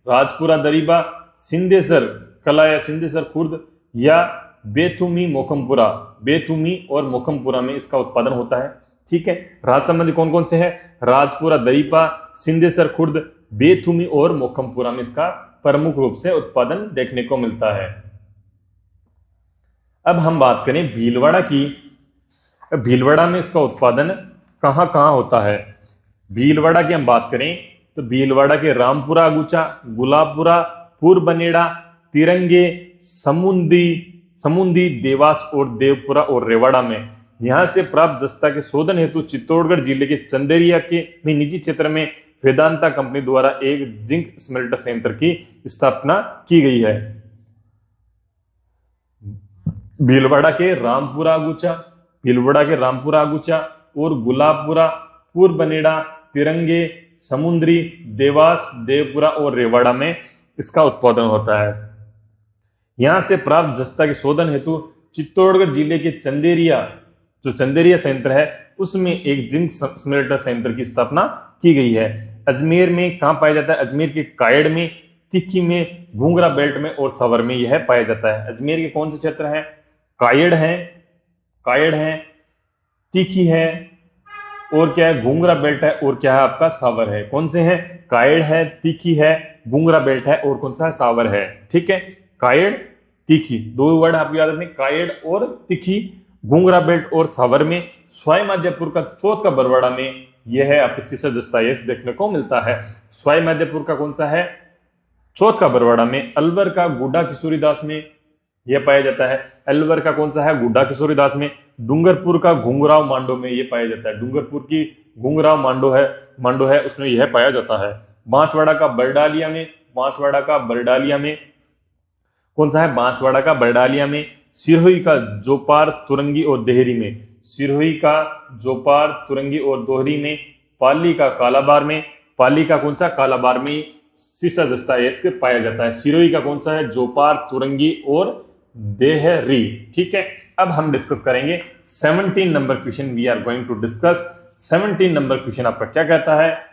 राजपुरा दरीबा, सिंधेसर कला या सिंधेसर खुर्द या बेथुमी और मोखमपुरा में इसका उत्पादन होता है। ठीक है, राजसमंद कौन कौन से हैं, राजपुरा दरीपा, सिंधेसर खुर्द, बेथुमी और मोखमपुरा में इसका प्रमुख रूप से उत्पादन देखने को मिलता है। अब हम बात करें भीलवाड़ा की। भीलवाड़ा में इसका उत्पादन कहां कहां होता है। भीलवाड़ा की हम बात करें तो भीलवाड़ा के रामपुरा अगुचा, गुलाबपुरा, पूर्वबनेड़ा, तिरंगे, समुंदी, देवास और देवपुरा और रेवाड़ा में, यहां से प्राप्त जस्ता के शोधन हेतु चित्तौड़गढ़ जिले के चंदेरिया के निजी क्षेत्र में वेदांता कंपनी द्वारा एक जिंक स्मेल्टर संयंत्र की स्थापना की गई है। भीलवाड़ा के रामपुरा अगुचा और गुलाबपुरा, पूर्वबनेड़ा, तिरंगे, समुद्री, देवास, देवपुरा और रेवाड़ा में इसका उत्पादन होता है। यहां से प्राप्त जस्ता के शोधन हेतु चित्तौड़गढ़ जिले के चंदेरिया संयंत्र है उसमें एक जिंक स्मेल्टर संयंत्र की स्थापना की गई है। अजमेर में कहां पाया जाता है, अजमेर के कायड़ में, तिखी में, घूंगरा बेल्ट में और सावर में यह पाया जाता है। अजमेर के कौन से क्षेत्र हैं, कायड़ है, तिखी है और क्या है घूंगरा बेल्ट है और क्या है आपका सावर है। कौन से हैं, कायड़ है, तिखी है, घूंगरा बेल्ट है और कौन सा है, सावर है। ठीक है, कायड़, तिखी, दो वर्ड आपको याद रखने, कायड़ और तिखी, घूंगरा बेल्ट और सावर में। स्वाई माध्यपुर का चौथ का बरवाड़ा में यह है आपके सीसा जस्ता देखने को मिलता है। स्वाई माध्यपुर का कौन सा है, चौथ का बरवाड़ा में। अलवर का गुड्डा किशोरीदास में यह पाया जाता है। अलवर का कौन सा है, गुड्डा किशोरीदास में। डूंगरपुर का घुंगराव मांडो में यह पाया जाता है। डूंगरपुर की घुंगराव मांडो है उसमें यह पाया जाता है। बांसवाड़ा का बरडालिया में कौन सा है, बांसवाड़ा का बरडालिया में। सिरोही का जोपार, तुरंगी और देहरी में, सिरोही का जोपार, तुरंगी और दोहरी में। पाली का कालाबार में, पाली का कौन सा, कालाबार में सीसा जस्ता इसके पाया जाता है। सिरोही का कौन सा है, जोपार, तुरंगी और देहरी। ठीक है, अब हम डिस्कस करेंगे 17 number question. We are going to discuss 17 number question. आपका क्या कहता है,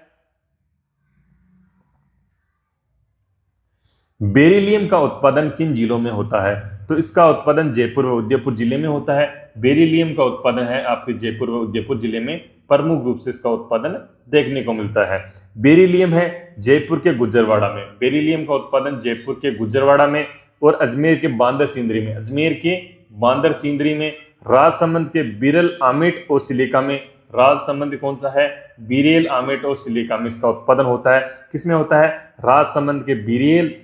बेरिलियम का उत्पादन किन जिलों में होता है। तो इसका उत्पादन जयपुर व उदयपुर जिले में होता है। बेरिलियम का उत्पादन है आपके जयपुर व उदयपुर जिले में प्रमुख रूप से इसका उत्पादन देखने को मिलता है। बेरिलियम है जयपुर के गुजरवाड़ा में, बेरिलियम का उत्पादन जयपुर के गुजरवाड़ा में और अजमेर के बांदर सिंदरी में, राजसमंद के बिरल आमेट और सिलिका में, राजसमंद कौन सा है, बिरेल आमेट और सिलिका में इसका उत्पादन होता है। किसमें होता है, राजसमंद के बिरेल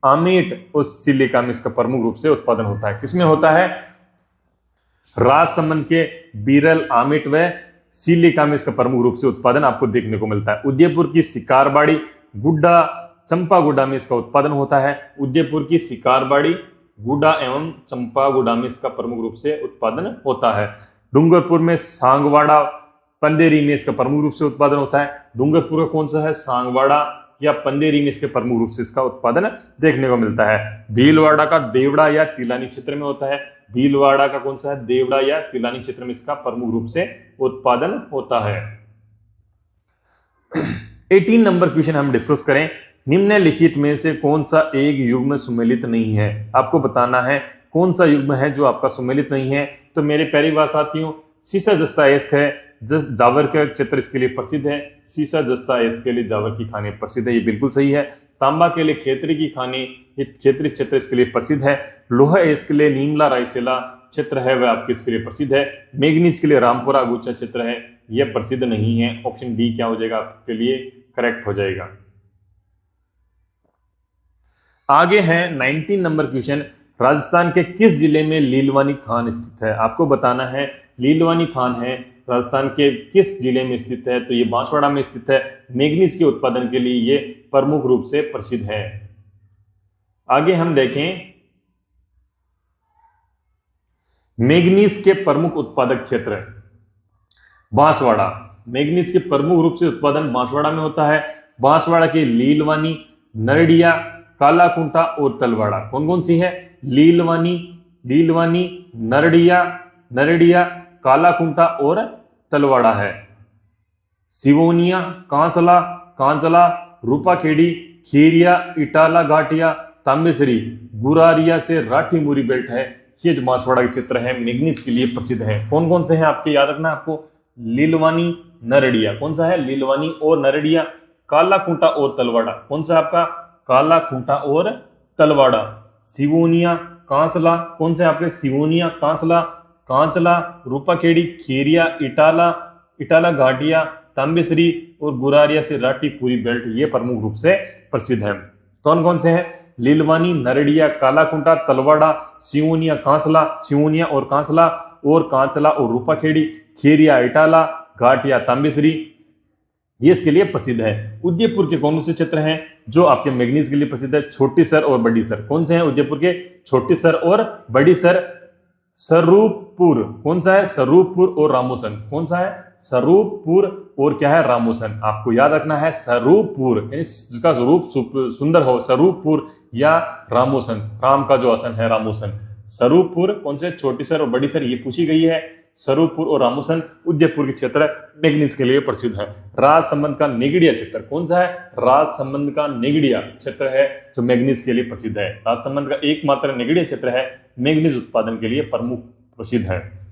आमेट और सिलिका में इसका प्रमुख रूप से उत्पादन होता है। किसमें होता है, राजसमंद के बिरल आमेट व सिलिका में इसका प्रमुख रूप से उत्पादन आपको देखने को मिलता है। उदयपुर की शिकारबाड़ी, गुड्डा, चंपागुड्डा में इसका उत्पादन होता है। उदयपुर की शिकारबाड़ी, गुड्डा एवं चंपागुड्डा में इसका प्रमुख रूप से उत्पादन होता है। डूंगरपुर में सांगवाड़ा, पंदेरी में इसका प्रमुख रूप से उत्पादन होता है। डूंगरपुर का कौन सा है, सांगवाड़ा या पंदेरी में इसके प्रमुख रूप से इसका उत्पादन देखने को मिलता है। भीलवाड़ा का देवड़ा या तिलानी क्षेत्र में होता है। भीलवाड़ा का कौन सा है, देवड़ा या तिलानी क्षेत्र में इसका प्रमुख रूप से उत्पादन होता है। 18 नंबर क्वेश्चन हम डिस्कस करें। निम्नलिखित में से कौन सा एक युग्म सुमेलित नहीं है। आपको बताना है कौन सा युग्म है जो आपका सुमेलित नहीं है। तो मेरे प्यारे युवा साथियों, सीसा जस्ता अयस्क है जावर का क्षेत्र इसके लिए प्रसिद्ध है। सीसा जस्ता अयस्क के लिए जावर की खाने प्रसिद्ध है, ये बिल्कुल सही है। तांबा के लिए खेतरी की खाने, ये खेतरी क्षेत्र इसके लिए प्रसिद्ध है। लोहा अयस्क के लिए नीमला रायसेला क्षेत्र है, वह आपके इसके लिए प्रसिद्ध है। मैग्नीज के लिए रामपुरा अगुचा क्षेत्र है, यह प्रसिद्ध नहीं है। ऑप्शन डी क्या हो जाएगा आपके लिए करेक्ट हो जाएगा। आगे है 19 नंबर क्वेश्चन, राजस्थान के किस जिले में लीलवानी खान स्थित है? आपको बताना है लीलवानी खान है राजस्थान के किस जिले में स्थित है, तो ये बांसवाड़ा में स्थित है। मैग्नीज के उत्पादन के लिए ये प्रमुख रूप से प्रसिद्ध है। आगे हम देखें मैग्नीज के प्रमुख उत्पादक क्षेत्र बांसवाड़ा। मैग्नीज के प्रमुख रूप से उत्पादन बांसवाड़ा में होता है। बांसवाड़ा के लीलवानी, नरडिया, कालाकुंटा और तलवाड़ा कौन कौन सी है? लीलवानी, नरडिया, कालाकुंटा और तलवाड़ा है। सिवोनिया, कांचला, रूपाखेड़ी, खीरिया, इटाला, घाटिया, तांबेसरी, गुरारिया से राठी मुरी बेल्ट है, ये जो बांसवाड़ा के क्षेत्र है मैग्नीज के लिए प्रसिद्ध है। कौन कौन से हैं आपके याद रखना आपको? लीलवानी, नरडिया, कौन सा है? लीलवानी और नरडिया। कालाकुंटा और तलवाड़ा, कौन सा आपका? कालाकुंटा और तलवाड़ा। सिवोनिया, कांचला, कौन से आपके? सिवोनिया, कांचला, रूपाखेड़ी, खीरिया, इटाला, घाटिया, तांबेसरी और गुरारिया से राठी पूरी बेल्ट, ये प्रमुख रूप से प्रसिद्ध है। कौन कौन से हैं? लीलवानी, नरडिया, कालाकुंटा, तलवाड़ा, सिवोनिया और कांचला और रूपाखेड़ी, खीरिया, इटाला, घाटिया, तांबेसरी, ये इसके लिए प्रसिद्ध है। उदयपुर के कौन से क्षेत्र हैं जो आपके मैग्नीज के लिए प्रसिद्ध है? छोटी सर और बड़ी सर। कौन से हैं उदयपुर के? छोटी सर और बड़ी सर। स्वरूपपुर, कौन सा है? स्वरूपपुर और रामोसन, कौन सा है? स्वरूपपुर और क्या है? रामोसन। आपको याद रखना है स्वरूपपुर, जिसका स्वरूप सुंदर हो, स्वरूपपुर या रामोसन, राम का जो आसन है रामोसन। स्वरूपपुर कौन से? छोटी सर और बड़ी सर, ये पूछी गई है। स्वरूपपुर और रामोसन उदयपुर के क्षेत्र मैग्नीज के लिए प्रसिद्ध है। राजसमंद का नेगड़िया क्षेत्र कौन सा है? राजसमंद का नेगड़िया क्षेत्र है जो मैग्नीज के लिए प्रसिद्ध है। राजसमंद का एकमात्र नेगड़िया क्षेत्र है, मैग्नीज उत्पादन के लिए प्रमुख प्रसिद्ध है।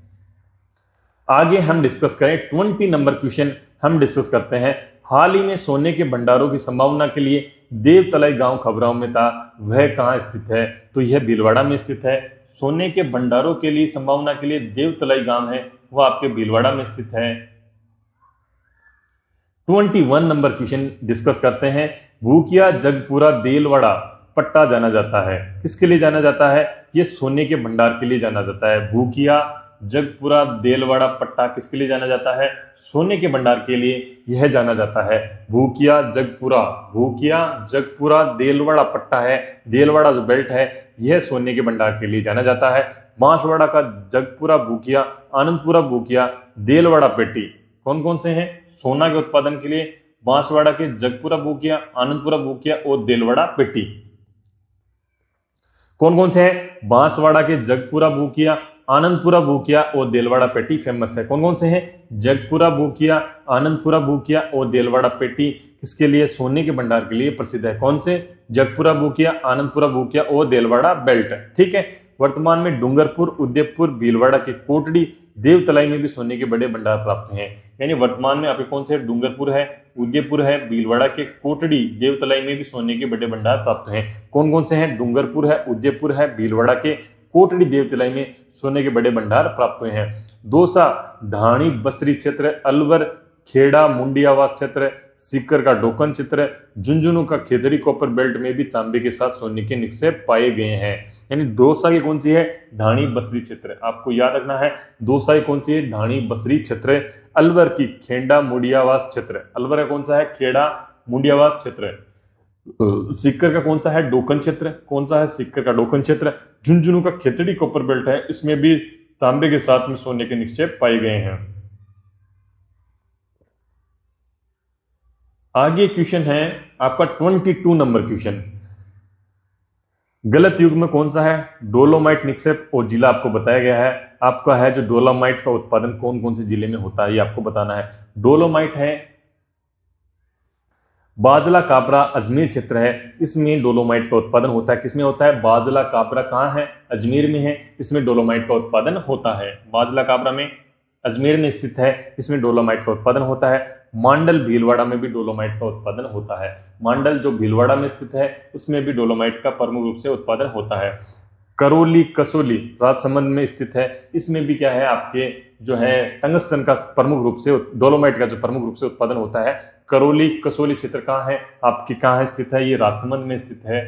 आगे हम डिस्कस करें 20 नंबर क्वेश्चन हम डिस्कस करते हैं। हाल ही में सोने के भंडारों की संभावना के लिए देवतलाई गांव खबरों में था, वह कहां स्थित है? तो यह भीलवाड़ा में स्थित है। सोने के भंडारों के लिए संभावना के लिए देवतलाई गांव है, वह आपके भीलवाड़ा में स्थित है। 21 नंबर क्वेश्चन डिस्कस करते हैं। भूकिया, जगपुरा, देलवाड़ा पट्टा जाना जाता है, किसके लिए जाना जाता है? यह सोने के भंडार के लिए जाना जाता है। भूकिया, जगपुरा, देलवाड़ा पट्टा किसके लिए जाना जाता है? सोने के भंडार के लिए यह जाना जाता है। भूकिया, जगपुरा, देलवाड़ा पट्टा है, देलवाड़ा जो बेल्ट है यह सोने के भंडार के लिए जाना जाता है। बांसवाड़ा का जगपुरा, भूकिया, आनंदपुरा, भूकिया, देलवाड़ा पेटी कौन कौन से हैं सोना के उत्पादन के लिए? बांसवाड़ा के जगपुरा, भूकिया, आनंदपुरा, भूकिया और देलवाड़ा पेटी। कौन कौन से हैं? बांसवाड़ा के जगपुरा, भूकिया, आनंदपुरा, भूकिया और देलवाड़ा पेटी फेमस है। कौन कौन से हैं? जगपुरा, भूकिया, आनंदपुरा, भूकिया और देलवाड़ा पेटी किसके लिए? सोने के भंडार के लिए प्रसिद्ध है। कौन से? जगपुरा, भूकिया, आनंदपुरा, भूकिया और देलवाड़ा बेल्ट। ठीक है। वर्तमान में डूंगरपुर, उदयपुर, भीलवाड़ा के कोटड़ी, देवतलाई में भी सोने के बड़े भंडार प्राप्त हैं। यानी वर्तमान में आपके कौन से? डूंगरपुर है, उदयपुर है, भीलवाड़ा के कोटड़ी, देवतलाई में भी सोने के बड़े भंडार प्राप्त हैं। कौन कौन से हैं? डूंगरपुर है, उदयपुर है, भीलवाड़ा के कोटड़ी, देवतलाई में सोने के बड़े भंडार प्राप्त हुए हैं। दौसा, ढाणी, बसरी क्षेत्र, अलवर, खेड़ा, मुंडियावास क्षेत्र, सीकर का डोकन क्षेत्र, झुंझुनू का खेतड़ी कॉपर बेल्ट में भी तांबे के साथ सोने के निक्षेप पाए गए हैं। यानी दौसा की कौन सी है? ढाणी बसरी क्षेत्र। आपको याद रखना है दौसा की कौन सी है? ढाणी बसरी क्षेत्र। अलवर की खेड़ा मुंडियावास क्षेत्र, अलवर का कौन सा है? खेड़ा मुंडियावास क्षेत्र। सीकर का कौन सा है? डोकन क्षेत्र। कौन सा है? सीकर का डोकन क्षेत्र। झुंझुनू का खेतड़ी कॉपर बेल्ट है, इसमें भी तांबे के साथ में सोने के निक्षेप पाए गए हैं। आगे क्वेश्चन है आपका 22 नंबर क्वेश्चन। गलत युग में कौन सा है? डोलोमाइट निक्षेप और जिला आपको बताया गया है। आपका है जो डोलोमाइट का उत्पादन कौन कौन से जिले में होता है ये आपको बताना है। डोलोमाइट है बाजला काबरा अजमेर क्षेत्र है, इसमें डोलोमाइट का उत्पादन होता है। किसमें होता है? बाजला काबरा कहाँ है? अजमेर में है, इसमें डोलोमाइट का उत्पादन होता है। बाजला काबरा में अजमेर में स्थित है, इसमें डोलोमाइट का उत्पादन होता है। मांडल भीलवाड़ा में भी डोलोमाइट का उत्पादन होता है। मांडल जो भीलवाड़ा में स्थित है उसमें भी डोलोमाइट का प्रमुख रूप से उत्पादन होता है। करौली कसौली राजसमंद में स्थित है, इसमें भी क्या है आपके जो है टंगस्टन का प्रमुख रूप से डोलोमाइट का जो प्रमुख रूप से उत्पादन होता है। करौली कसौली क्षेत्र कहाँ है आपकी, कहाँ है स्थित है? ये राजसमंद में स्थित है।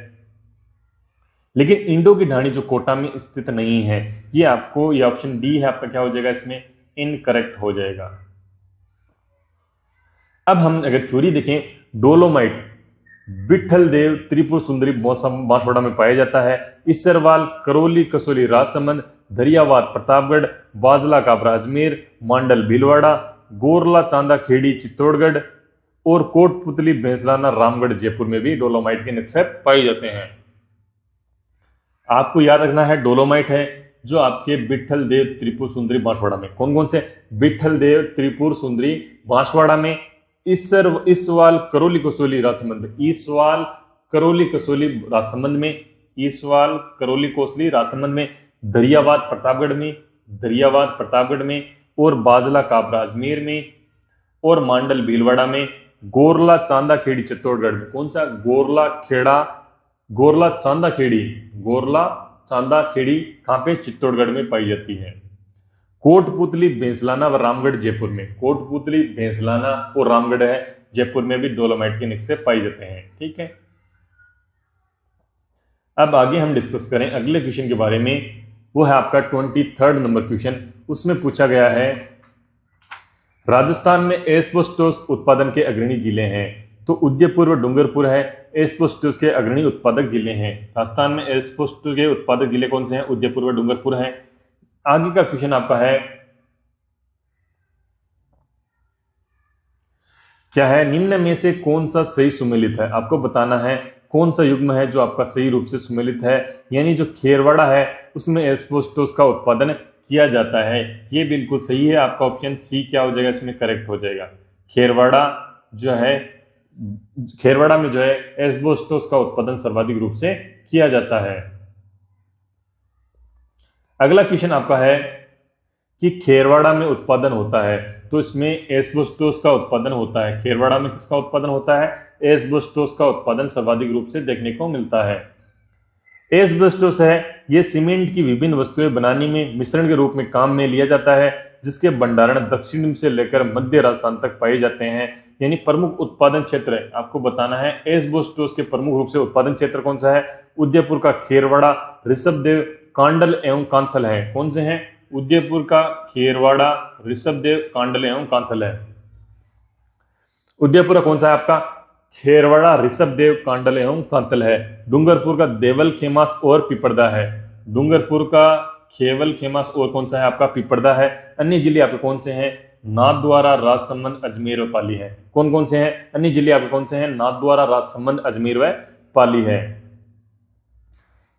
लेकिन इंडो की ढाणी जो कोटा में स्थित नहीं है, ये आपको ये ऑप्शन डी है आपका क्या हो जाएगा? इसमें इनकरेक्ट हो जाएगा। अब हम अगर थ्योरी देखें, डोलोमाइट विठल देव त्रिपुर सुंदरी मौसम बांसवाड़ा में पाया जाता है। इसरवाल करौली कसौली राजसमंद, दरियावाद प्रतापगढ़, बाजला काबरा अजमेर, मांडल भीलवाड़ा, गोरला चांदा खेड़ी चित्तौड़गढ़ और कोटपुतली भैंसलाना रामगढ़ जयपुर में भी डोलोमाइट के निक्षेप पाए जाते हैं। आपको याद रखना है डोलोमाइट है जो आपके विठल देव त्रिपुर सुंदरी बांसवाड़ा में, कौन कौन से? विठल देव त्रिपुर सुंदरी बांसवाड़ा में, इसवाल करौली कसौली राजसमंद में, ईसवाल करौली कसौली राजसमंद में, ईसवाल करौली कोसली राजसमंद में, दरियावाद प्रतापगढ़ में और बाजला काबरा अजमेर में और मांडल भीलवाड़ा में, गोरला चांदा खेड़ी चित्तौड़गढ़ में। कौन सा? गोरला चांदा खेड़ी कहां पे? चित्तौड़गढ़ में पाई जाती है। कोटपुतली भैंसलाना व रामगढ़ जयपुर में, कोटपुतली भैंसलाना और रामगढ़ है जयपुर में भी डोलोमाइट के निक्षेप पाए जाते हैं। ठीक है, अब आगे हम डिस्कस करें अगले क्वेश्चन के बारे में। वो है आपका 23rd नंबर क्वेश्चन। उसमें पूछा गया है राजस्थान में एस्बेस्टोस उत्पादन के अग्रणी जिले हैं, तो उदयपुर व डूंगरपुर है एस्बेस्टोस के अग्रणी उत्पादक जिले हैं। राजस्थान में एस्बेस्टोस के उत्पादक जिले कौन से हैं? उदयपुर व डूंगरपुर हैं। आगे का क्वेश्चन आपका है क्या है? निम्न में से कौन सा सही सुमेलित है? आपको बताना है कौन सा युग्म है जो आपका सही रूप से सुमेलित है। यानी जो खेरवाड़ा है उसमें एस्बेस्टोस का उत्पादन किया जाता है। ये बिल्कुल सही है, आपका ऑप्शन सी क्या हो जाएगा? इसमें करेक्ट हो जाएगा। खेरवाड़ा में जो है एस्बेस्टोस का उत्पादन सर्वाधिक रूप से किया जाता है। अगला क्वेश्चन आपका है कि खेरवाड़ा में उत्पादन होता है, तो इसमें एस्बेस्टोस का उत्पादन होता है। खेरवाड़ा में किसका उत्पादन होता है? एस्बेस्टोस का उत्पादन सर्वाधिक रूप से देखने को मिलता है। एस्बेस्टोस है ये सीमेंट की विभिन्न वस्तुएं बनाने में मिश्रण के रूप में काम में लिया जाता है, जिसके भंडारण दक्षिण से लेकर मध्य राजस्थान तक पाए जाते हैं। यानी प्रमुख उत्पादन क्षेत्र है, आपको बताना है एस्बेस्टोस के प्रमुख रूप से उत्पादन क्षेत्र कौन सा है? उदयपुर का खेरवाड़ा, ऋषभदेव, कांडल एवं कांथल है। कौन से हैं? उदयपुर का खेरवाड़ा, ऋषभदेव, कांडल एवं कांथल है। उदयपुर का कौन सा है आपका? खेरवाड़ा, ऋषभदेव, कांडल एवं कांथल है। डूंगरपुर का देवल, खेमास और पिपरदा है। डूंगरपुर का खेवल, खेमास और कौन सा है आपका? पिपरदा है। अन्य जिले आपके कौन से हैं? नाथद्वारा, राजसमंद, अजमेर व पाली है। कौन कौन से हैं अन्य जिले आपके? कौन से हैं? नाथद्वारा, राजसमंद, अजमेर व पाली है।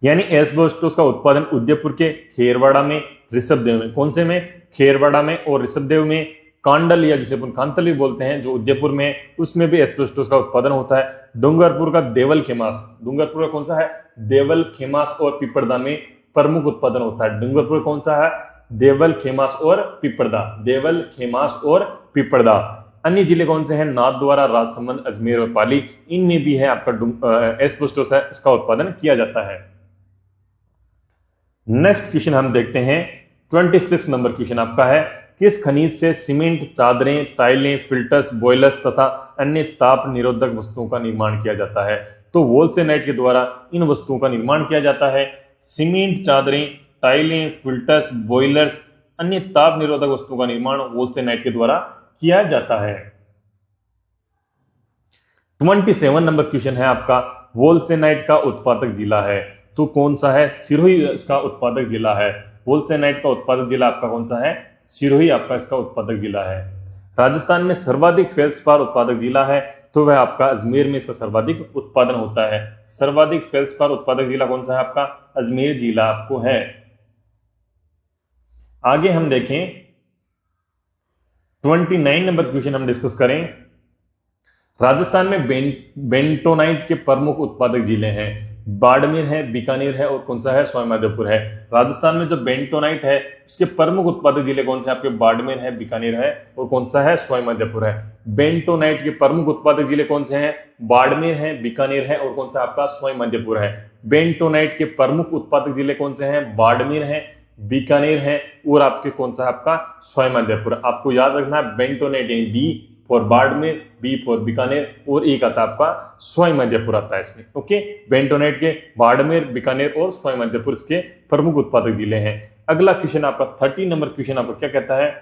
यानी एस्बेस्टोस का उत्पादन उदयपुर के खेरवाड़ा में, ऋषभदेव में, कौन से में? खेरवाड़ा में और ऋषभदेव में। कांडल या जिसे अपन कांतल भी बोलते हैं जो उदयपुर में, उसमें भी एस्बेस्टोस का उत्पादन होता है। डूंगरपुर का देवल, खेमास, डूंगरपुर का कौन सा है? देवल, खेमास और पिपरदा में प्रमुख उत्पादन होता है। डूंगरपुर कौन सा है? देवल, खेमास और पिपरदा। देवल, खेमास और पिपरदा। अन्य जिले कौन से हैं? नाथद्वारा, राजसमंद, अजमेर और पाली। इनमें भी है आपका एस्बेस्टोस है, इसका उत्पादन किया जाता है। नेक्स्ट क्वेश्चन हम देखते हैं 26 नंबर क्वेश्चन आपका है किस खनिज से सीमेंट, चादरें, टाइलें, फिल्टर्स, बॉयलर्स तथा अन्य ताप निरोधक वस्तुओं का निर्माण किया जाता है? तो वोल्सेनाइट के द्वारा इन वस्तुओं का निर्माण किया जाता है। सीमेंट, चादरें, टाइलें, फिल्टर्स, बॉयलर्स, अन्य ताप निरोधक वस्तुओं का निर्माण वोल्सेनाइट के द्वारा किया जाता है। 27 नंबर क्वेश्चन है आपका वोल्सेनाइट का उत्पादक जिला है, तो कौन सा है? सिरोही इसका उत्पादक जिला है। वोल्सेनाइट का उत्पादक जिला आपका कौन सा है? सिरोही आपका इसका उत्पादक जिला है। राजस्थान में सर्वाधिक फेल्सपार उत्पादक जिला है, तो वह आपका अजमेर में इसका सर्वाधिक उत्पादन होता है। सर्वाधिक फेल्सपार उत्पादक जिला कौन सा है आपका? अजमेर जिला आपको है। आगे हम देखें 29 नंबर क्वेश्चन हम डिस्कस करें। राजस्थान में बेंटोनाइट के प्रमुख उत्पादक जिले हैं, बाड़मेर है, बीकानेर है और कौन सा है, सवाईमाधोपुर है। राजस्थान में जो बेंटोनाइट है उसके प्रमुख उत्पादक जिले कौन से, आपके बाड़मेर है, बीकानेर है और कौन सा है, सवाईमाधोपुर है। बेंटोनाइट के प्रमुख उत्पादक जिले कौन से हैं, बाड़मेर है, बीकानेर है और कौन सा आपका, सवाईमाधोपुर है। बेंटोनाइट के प्रमुख उत्पादक जिले कौन से हैं, बाड़मेर है, बीकानेर है और आपके कौन सा आपका, सवाईमाधोपुर। आपको याद रखना है bentonite, B for Barmer, B for Bikaner और एक आता आपका सवाईमाधोपुर आता है इसमें। ओके, बेंटोनाइट के बाड़मेर, बीकानेर और सवाईमाधोपुर इसके प्रमुख उत्पादक जिले हैं। अगला क्वेश्चन आपका 30 नंबर क्वेश्चन आपका क्या कहता है,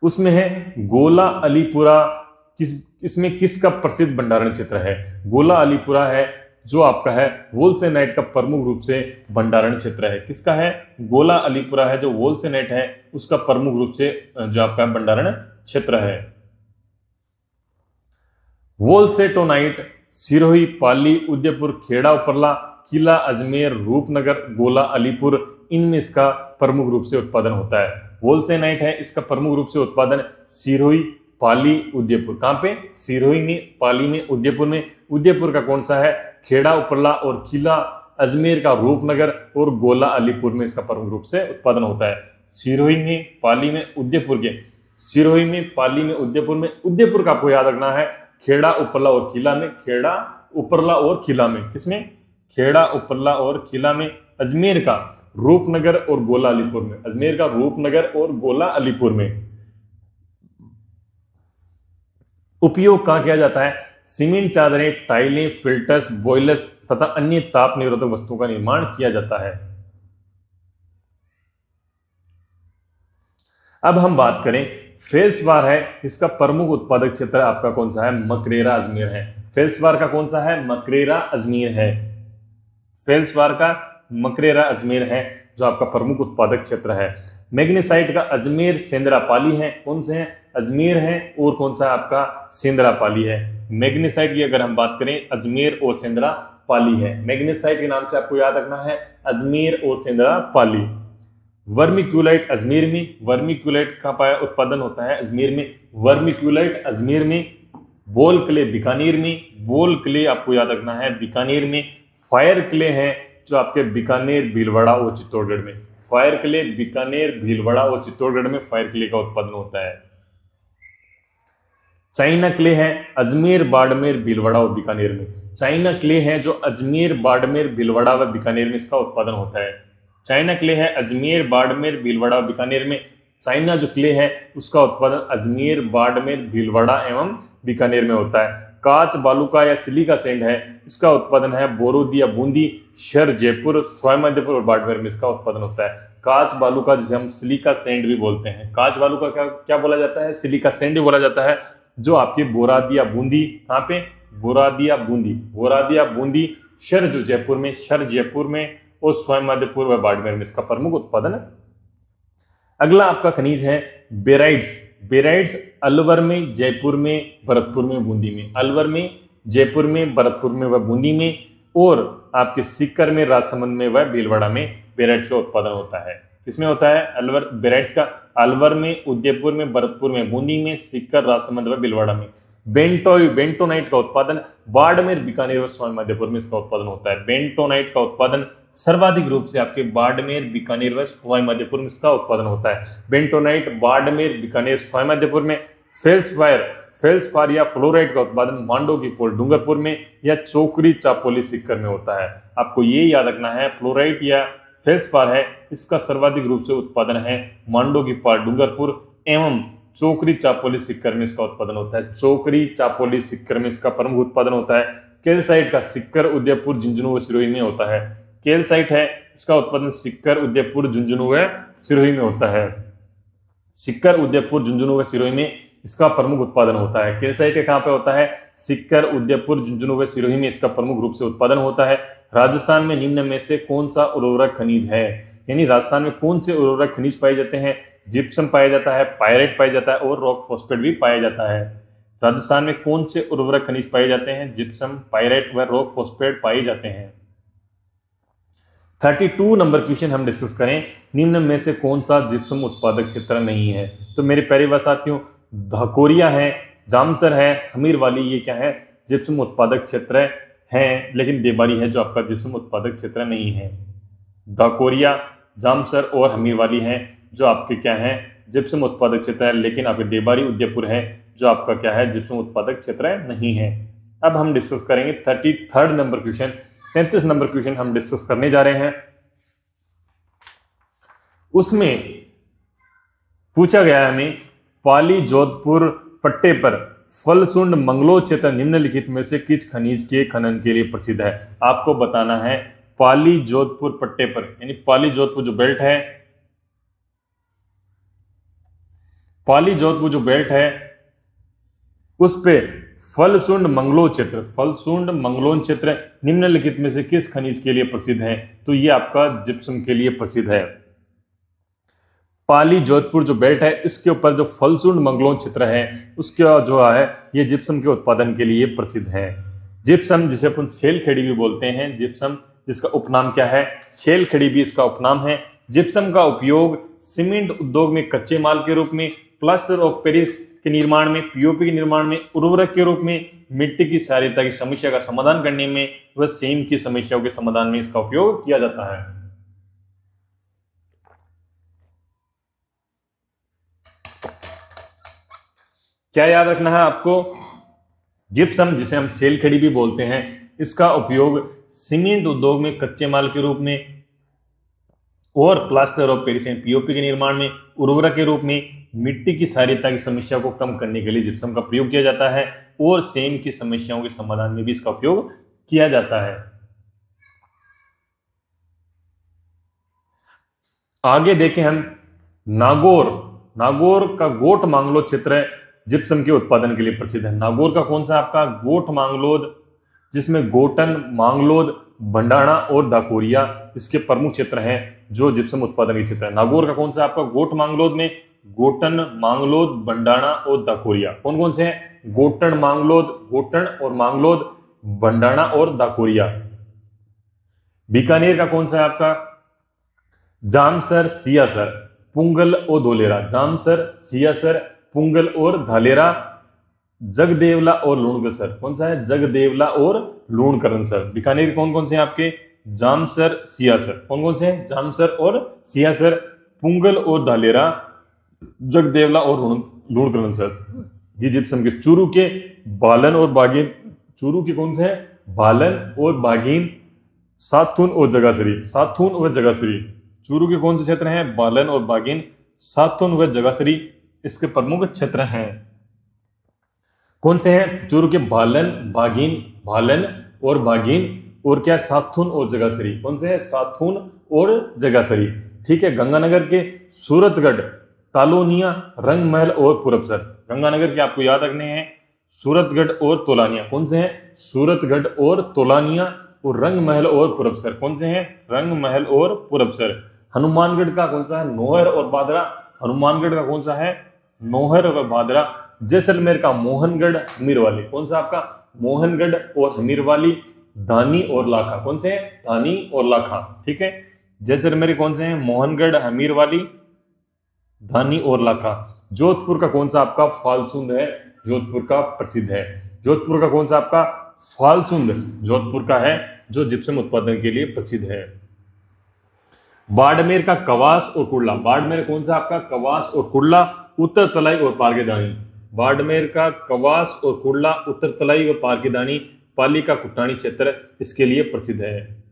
उसमें है गोला अलीपुरा इसमें किसका प्रसिद्ध भंडारण क्षेत्र है। गोला अलीपुरा है जो आपका है वोल्सेनाइट का प्रमुख रूप से भंडारण क्षेत्र है। किसका है, गोला अलीपुरा है जो वोल्सेनाइट है उसका प्रमुख रूप से जो आपका भंडारण क्षेत्र है। वोल्सेटोनाइट सिरोही, पाली, उदयपुर, खेड़ा उपरला, किला, अजमेर, रूपनगर, गोला अलीपुर, इनमें इसका प्रमुख रूप से उत्पादन होता है। वोल्सेनाइट है इसका प्रमुख रूप से उत्पादन सिरोही, पाली, उदयपुर। कहां पे, सिरोही में, पाली में, उदयपुर में। उदयपुर का कौन सा है, खेड़ा उपरला और किला, अजमेर का रूपनगर और गोला अलीपुर में इसका प्रमुख रूप से उत्पादन होता है। सिरोही में, पाली में, उदयपुर के, सिरोही में, पाली में, उदयपुर में। उदयपुर का आपको याद रखना है खेड़ा उपरला और किला में, खेड़ा उपरला और किला में। किसमें, खेड़ा उपरला और किला में। अजमेर का रूपनगर और गोला अलीपुर में, अजमेर का रूपनगर और गोला अलीपुर में। उपयोग कहां किया जाता है, सीमेंट चादरें, टाइलें, फिल्टर्स, बॉयलर्स तथा अन्य ताप निरोधक वस्तुओं का निर्माण किया जाता है। अब हम बात करें फेल्सवार है इसका प्रमुख उत्पादक क्षेत्र आपका कौन सा है, मकरेरा अजमेर है। फेल्सवार का कौन सा है, मकरेरा अजमेर है। फेल्सवार का मकरेरा अजमेर है जो आपका प्रमुख उत्पादक क्षेत्र है। मैग्नेसाइट का अजमेर, सेंद्रा, पाली है। कौन से हैं, अजमेर है और कौन सा आपका, सेंद्रा पाली है। मैग्नेसाइट की अगर हम बात करें अजमेर और सेंद्रा पाली है। मैग्नेसाइट के नाम से आपको याद रखना है अजमेर और सेंद्रा पाली। वर्मिक्यूलाइट अजमेर में, वर्मिक्यूलाइट का पाया उत्पादन होता है अजमेर में, वर्मिक्यूलाइट अजमेर में। बोल क्ले बीकानेर में, बोल क्ले आपको याद रखना है बीकानेर में। फायर क्ले है जो आपके बीकानेर, भीलवाड़ा और चित्तौड़गढ़ में। फायर क्ले बीकानेर, भीलवाड़ा और चित्तौड़गढ़ में फायर क्ले का उत्पादन होता है। चाइना क्ले है अजमेर, बाड़मेर, भीलवाड़ा और बीकानेर में। चाइना क्ले है जो अजमेर, बाड़मेर, भीलवाड़ा व बीकानेर में इसका उत्पादन होता है। चाइना क्ले है अजमेर, बाड़मेर, भीलवाड़ा और बीकानेर में। चाइना जो क्ले है उसका उत्पादन अजमेर, बाड़मेर, भीलवाड़ा एवं बीकानेर में होता है। कांच, बालूका या सिलिका सैंड है इसका उत्पादन है बोरोदिया, बूंदी, शहर, जयपुर, सवाईमाधोपुर और बाड़मेर में इसका उत्पादन होता है। कांच बालूका जिसे हम सिलिका सैंड भी बोलते हैं। कांच बालूका क्या क्या बोला जाता है, सिलिका सैंड भी बोला जाता है, जो आपकी बोरादिया बूंदी, कहां पे, बोरादिया बूंदी, बोरादिया बूंदी, शहर जो जयपुर में, शहर जयपुर में और सवाईमाधोपुर व बाड़मेर में इसका प्रमुख उत्पादन है। अगला आपका खनिज है बेराइट्स। बेराइट्स अलवर में, जयपुर में, भरतपुर में, बूंदी में। अलवर में, जयपुर में, भरतपुर में व बूंदी में और आपके सीकर में, राजसमंद में व भीलवाड़ा में बेराइट्स का उत्पादन होता है। किसमें होता है, अलवर, बेराइट्स का अलवर में, उदयपुर में, भरतपुर में, बूंदी में, सीकर, राजसमंद व भीलवाड़ा में। बेंटोनाइट का उत्पादन बाड़मेर, बीकानेर व सवाईमाधोपुर में इसका उत्पादन होता है। बेंटोनाइट का उत्पादन सर्वाधिक रूप से आपके बाड़मेर, बीकानेर व सवाईमाधोपुर में इसका उत्पादन होता है। बेंटोनाइट बाड़मेर, बीकानेर, सवाईमाधोपुर में। फेल्सफायर या फ्लोराइट का उत्पादन मांडो की पोल, डूंगरपुर में या चोकरी, चापोली, सीकर में होता है। आपको ये याद रखना है फ्लोराइट या फेल्सफायर है इसका सर्वाधिक रूप से उत्पादन है मांडो की पाल, डूंगरपुर एवं चोकरी, चापोली, सीकर में इसका उत्पादन होता है। चोकरी, चापोली, सीकर में इसका प्रमुख उत्पादन होता है। कैल्साइट का सीकर, उदयपुर, झुंझुनू व सिरोही में होता है। कैल्साइट है इसका उत्पादन सीकर, उदयपुर, झुंझुनू व सिरोही में होता है। सीकर, उदयपुर, झुंझुनू व सिरोही में इसका प्रमुख उत्पादन होता है। कैल्साइट कहां पे होता है, सीकर, उदयपुर, झुंझुनू व सिरोही में इसका प्रमुख रूप से उत्पादन होता है। राजस्थान में निम्न में से कौन सा उर्वरक खनिज है, यानी राजस्थान में कौन से उर्वरक खनिज पाए जाते हैं, जिप्सम पाया जाता है, पायरेट पाया जाता है और रॉक फॉस्फेट भी पाया जाता है। राजस्थान में कौन से उर्वरक खनिज पाए जाते हैं, जिप्सम, पायरेट व रॉक फॉस्फेट पाए जाते हैं। 32 नंबर क्वेश्चन हम डिस्कस करें, निम्न में से कौन सा जिप्सम उत्पादक क्षेत्र नहीं है। तो मेरे प्यारे व साथियों, धाकोरिया है, जामसर है, हमीरवाली, ये क्या है, जिप्सम उत्पादक क्षेत्र है, लेकिन देबारी है जो आपका जिप्सम उत्पादक क्षेत्र नहीं है। धाकोरिया, जामसर और हमीरवाली है जो आपके क्या है, जिप्सम उत्पादक क्षेत्र है, लेकिन आपके देबारी उदयपुर है जो आपका क्या है, जिप्सम उत्पादक क्षेत्र नहीं है। अब हम डिस्कस करेंगे 33 नंबर क्वेश्चन। 33 नंबर क्वेश्चन हम डिस्कस करने जा रहे हैं। उसमें पूछा गया है हमें, पाली जोधपुर पट्टे पर फलसुंड मंगलो क्षेत्र निम्नलिखित में से किस खनिज के खनन के लिए प्रसिद्ध है। आपको बताना है पाली जोधपुर पट्टे पर, यानी पाली जोधपुर जो बेल्ट है, पाली जोधपुर जो बेल्ट है उस पे फलसुंड मंगलो क्षेत्र, फलसुंड मंगलोन क्षेत्र निम्नलिखित में से किस खनिज के लिए प्रसिद्ध है। तो ये आपका जिप्सम के लिए प्रसिद्ध है। पाली जोधपुर जो बेल्ट है इसके ऊपर जो फलसुंड मंगलोन क्षेत्र है उसका जो है ये जिप्सम के उत्पादन के लिए प्रसिद्ध है। जिप्सम जिसे अपन सेल खड़ी भी बोलते हैं, जिप्सम जिसका उपनाम क्या है, सेल खड़ी भी इसका उपनाम है। जिप्सम का उपयोग सीमेंट उद्योग में कच्चे माल के रूप में, प्लास्टर ऑफ पेरिस के निर्माण में, पीओपी के निर्माण में, उर्वरक के रूप में, मिट्टी की क्षारीयता की समस्या का समाधान करने में व सेम की समस्याओं के समाधान में इसका उपयोग किया जाता है। क्या याद रखना है आपको, जिप्सम जिसे हम सेल खड़ी भी बोलते हैं इसका उपयोग सीमेंट उद्योग में कच्चे माल के रूप में और प्लास्टर ऑफ पेरिस पीओपी के निर्माण में, उर्वरक के रूप में, मिट्टी की क्षारीयता की समस्या को कम करने के लिए जिप्सम का प्रयोग किया जाता है और सेम की समस्याओं के समाधान में भी इसका उपयोग किया जाता है। आगे देखें हम, नागौर, नागौर का गोट मांगलोद क्षेत्र जिप्सम के उत्पादन के लिए प्रसिद्ध है। नागौर का कौन सा आपका, गोट मांगलोद, जिसमें गोटन, मांगलोद, भंडाणा और धाकोरिया इसके प्रमुख क्षेत्र हैं जो जिप्सम उत्पादन के क्षेत्र है। नागौर का कौन सा आपका, गोट मांगलोद में गोटन, मांगलोद, भंडाणा और धाकोरिया कौन कौन से हैं, गोटन, मांगलोद, गोटन और मांगलोद, भंडाणा और धाकोरिया। बीकानेर का कौन सा है आपका, जामसर, सियासर, पुंगल और धोलेरा, जामसर, सियासर, पुंगल और धालेरा, जगदेवला और लूणकरसर कौन सा है, जगदेवला और लूणकरसर। बीकानेर कौन कौन से हैं आपके, जामसर, सियासर, कौन कौन से हैं, जामसर और सियासर, पुंगल और धालेरा, जगदेवला और लूणकरसर। ये जिप्सम के चूरू के बालन और बागीन, चूरू के कौन से हैं, बालन और बागीन, साथून और जगासरी, साथून और जगासरी। चूरू के कौन से क्षेत्र हैं, बालन और बागीन, साथून व जगासरी इसके प्रमुख क्षेत्र हैं। कौन से हैं, चूरू के बालन, बागीन, बालन और बागीन और क्या, साथून और जगासरी। कौन से हैं, साथून और जगासरी। ठीक है। गंगानगर के सूरतगढ़, तालोनिया, रंगमहल और पुरबसर। गंगानगर के आपको याद रखने हैं, सूरतगढ़ और तोलानिया कौन से हैं, सूरतगढ़ और तोलानिया और रंगमहल और पुरबसर कौन से हैं, रंगमहल और पुरबसर। हनुमानगढ़ का कौन सा है, नौहर और बादरा, हनुमानगढ़ का कौन सा है, नौहर और बादरा। जैसलमेर का मोहनगढ़, हमीरवाली कौन सा आपका, मोहनगढ़ और हमीरवाली, धानी और लाखा कौन से हैं, धानी और लाखा। ठीक है। जैसलमेर कौन से हैं, मोहनगढ़, हमीरवाली, धानी और लाखा। जोधपुर का कौन सा आपका, फालसुंद है, जोधपुर का प्रसिद्ध है। जोधपुर का कौन सा आपका, फालसुंद जोधपुर का है जो जिप्सम उत्पादन के लिए प्रसिद्ध है। बाड़मेर का कवास और कुड़ला, बाड़मेर कौन सा आपका, कवास और कुड़ला, उत्तर तलाई और पारगेदानी। बाड़मेर का कवास और कुड़ला, उत्तर तलाई और पारगेदानी, पाली का कुट्टानी क्षेत्र इसके लिए प्रसिद्ध है।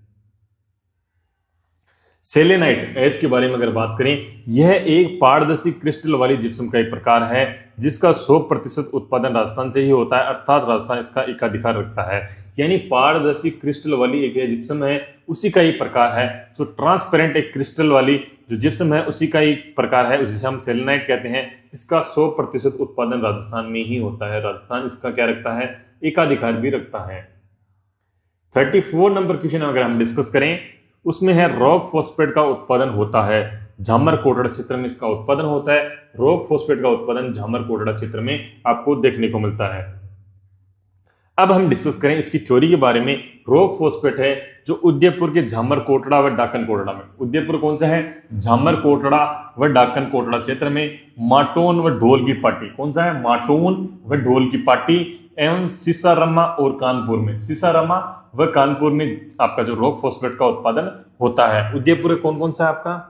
सेलेनाइट इसके बारे में अगर बात करें, यह एक पारदर्शी क्रिस्टल वाली जिप्सम का एक प्रकार है जिसका 100% उत्पादन राजस्थान से ही होता है, अर्थात राजस्थान इसका एकाधिकार रखता है। यानी पारदर्शी क्रिस्टल वाली एक जिप्सम है, उसी का एक प्रकार है। जो ट्रांसपेरेंट एक क्रिस्टल वाली जो जिप्सम है उसी का एक प्रकार है, जिसे हम सेलेनाइट कहते हैं। इसका 100% उत्पादन राजस्थान में ही होता है। राजस्थान इसका क्या रखता है, एकाधिकार भी रखता है। 34 नंबर क्वेश्चन अगर हम डिस्कस करें, उसमें है रॉक फॉस्फेट का उत्पादन होता है झामर कोटड़ा क्षेत्र में, इसका उत्पादन होता है। रॉक फॉस्फेट का उत्पादन झामर कोटड़ा क्षेत्र में आपको देखने को मिलता है। अब हम डिस्कस करें इसकी थ्योरी के बारे में। रॉक फॉस्फेट है जो उदयपुर के झामर कोटड़ा व डाकन कोटड़ा में, उदयपुर कौन सा है, झामर कोटड़ा व डाकन कोटड़ा क्षेत्र में माटोन व ढोल की पार्टी, कौन सा है, माटोन व ढोल की पार्टी एवं सीसारामा और कानपुर में, सीसारामा व कानपुर में आपका जो रॉक फॉस्फेट का उत्पादन होता है। उदयपुर कौन कौन सा है आपका,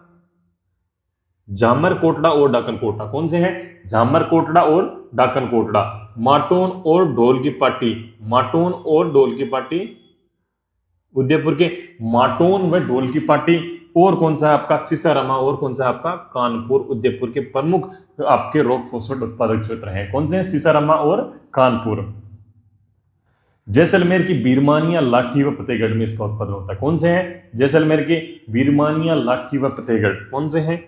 झामर कोटड़ा और डाकन कोटड़ा, कौन से हैं, झामर कोटड़ा और डाकन कोटड़ा, माटोन और ढोल की पार्टी, माटोन और ढोल की पार्टी, उदयपुर के माटोन व ढोल की पार्टी, और कौन सा है आपका सीसारामा, और कौन सा है आपका कानपुर। उदयपुर के प्रमुख आपके रॉक फॉस्फेट उत्पादक क्षेत्र हैं, कौन से हैं, सीसारामा और कानपुर। जैसलमेर की बीरमानिया, लाठी व फतेहगढ़ में इसका उत्पादन होता है, कौन से हैं, जैसलमेर के बीरमानिया, लाठी व फतेहगढ़, कौन से हैं,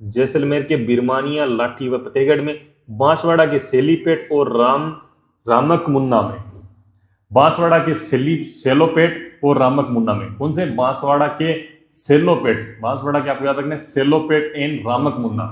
जैसलमेर के बीरमानिया, लाठी व फतेहगढ़ में, बांसवाड़ा के सेलीपेट और रामक मुन्ना में, बांसवाड़ा के सेलोपेट और रामक मुन्ना में, कौन से, बांसवाड़ा के सेलोपेट, बांसवाड़ा के आपको याद रखना है, सेलोपेट एंड रामक मुन्ना,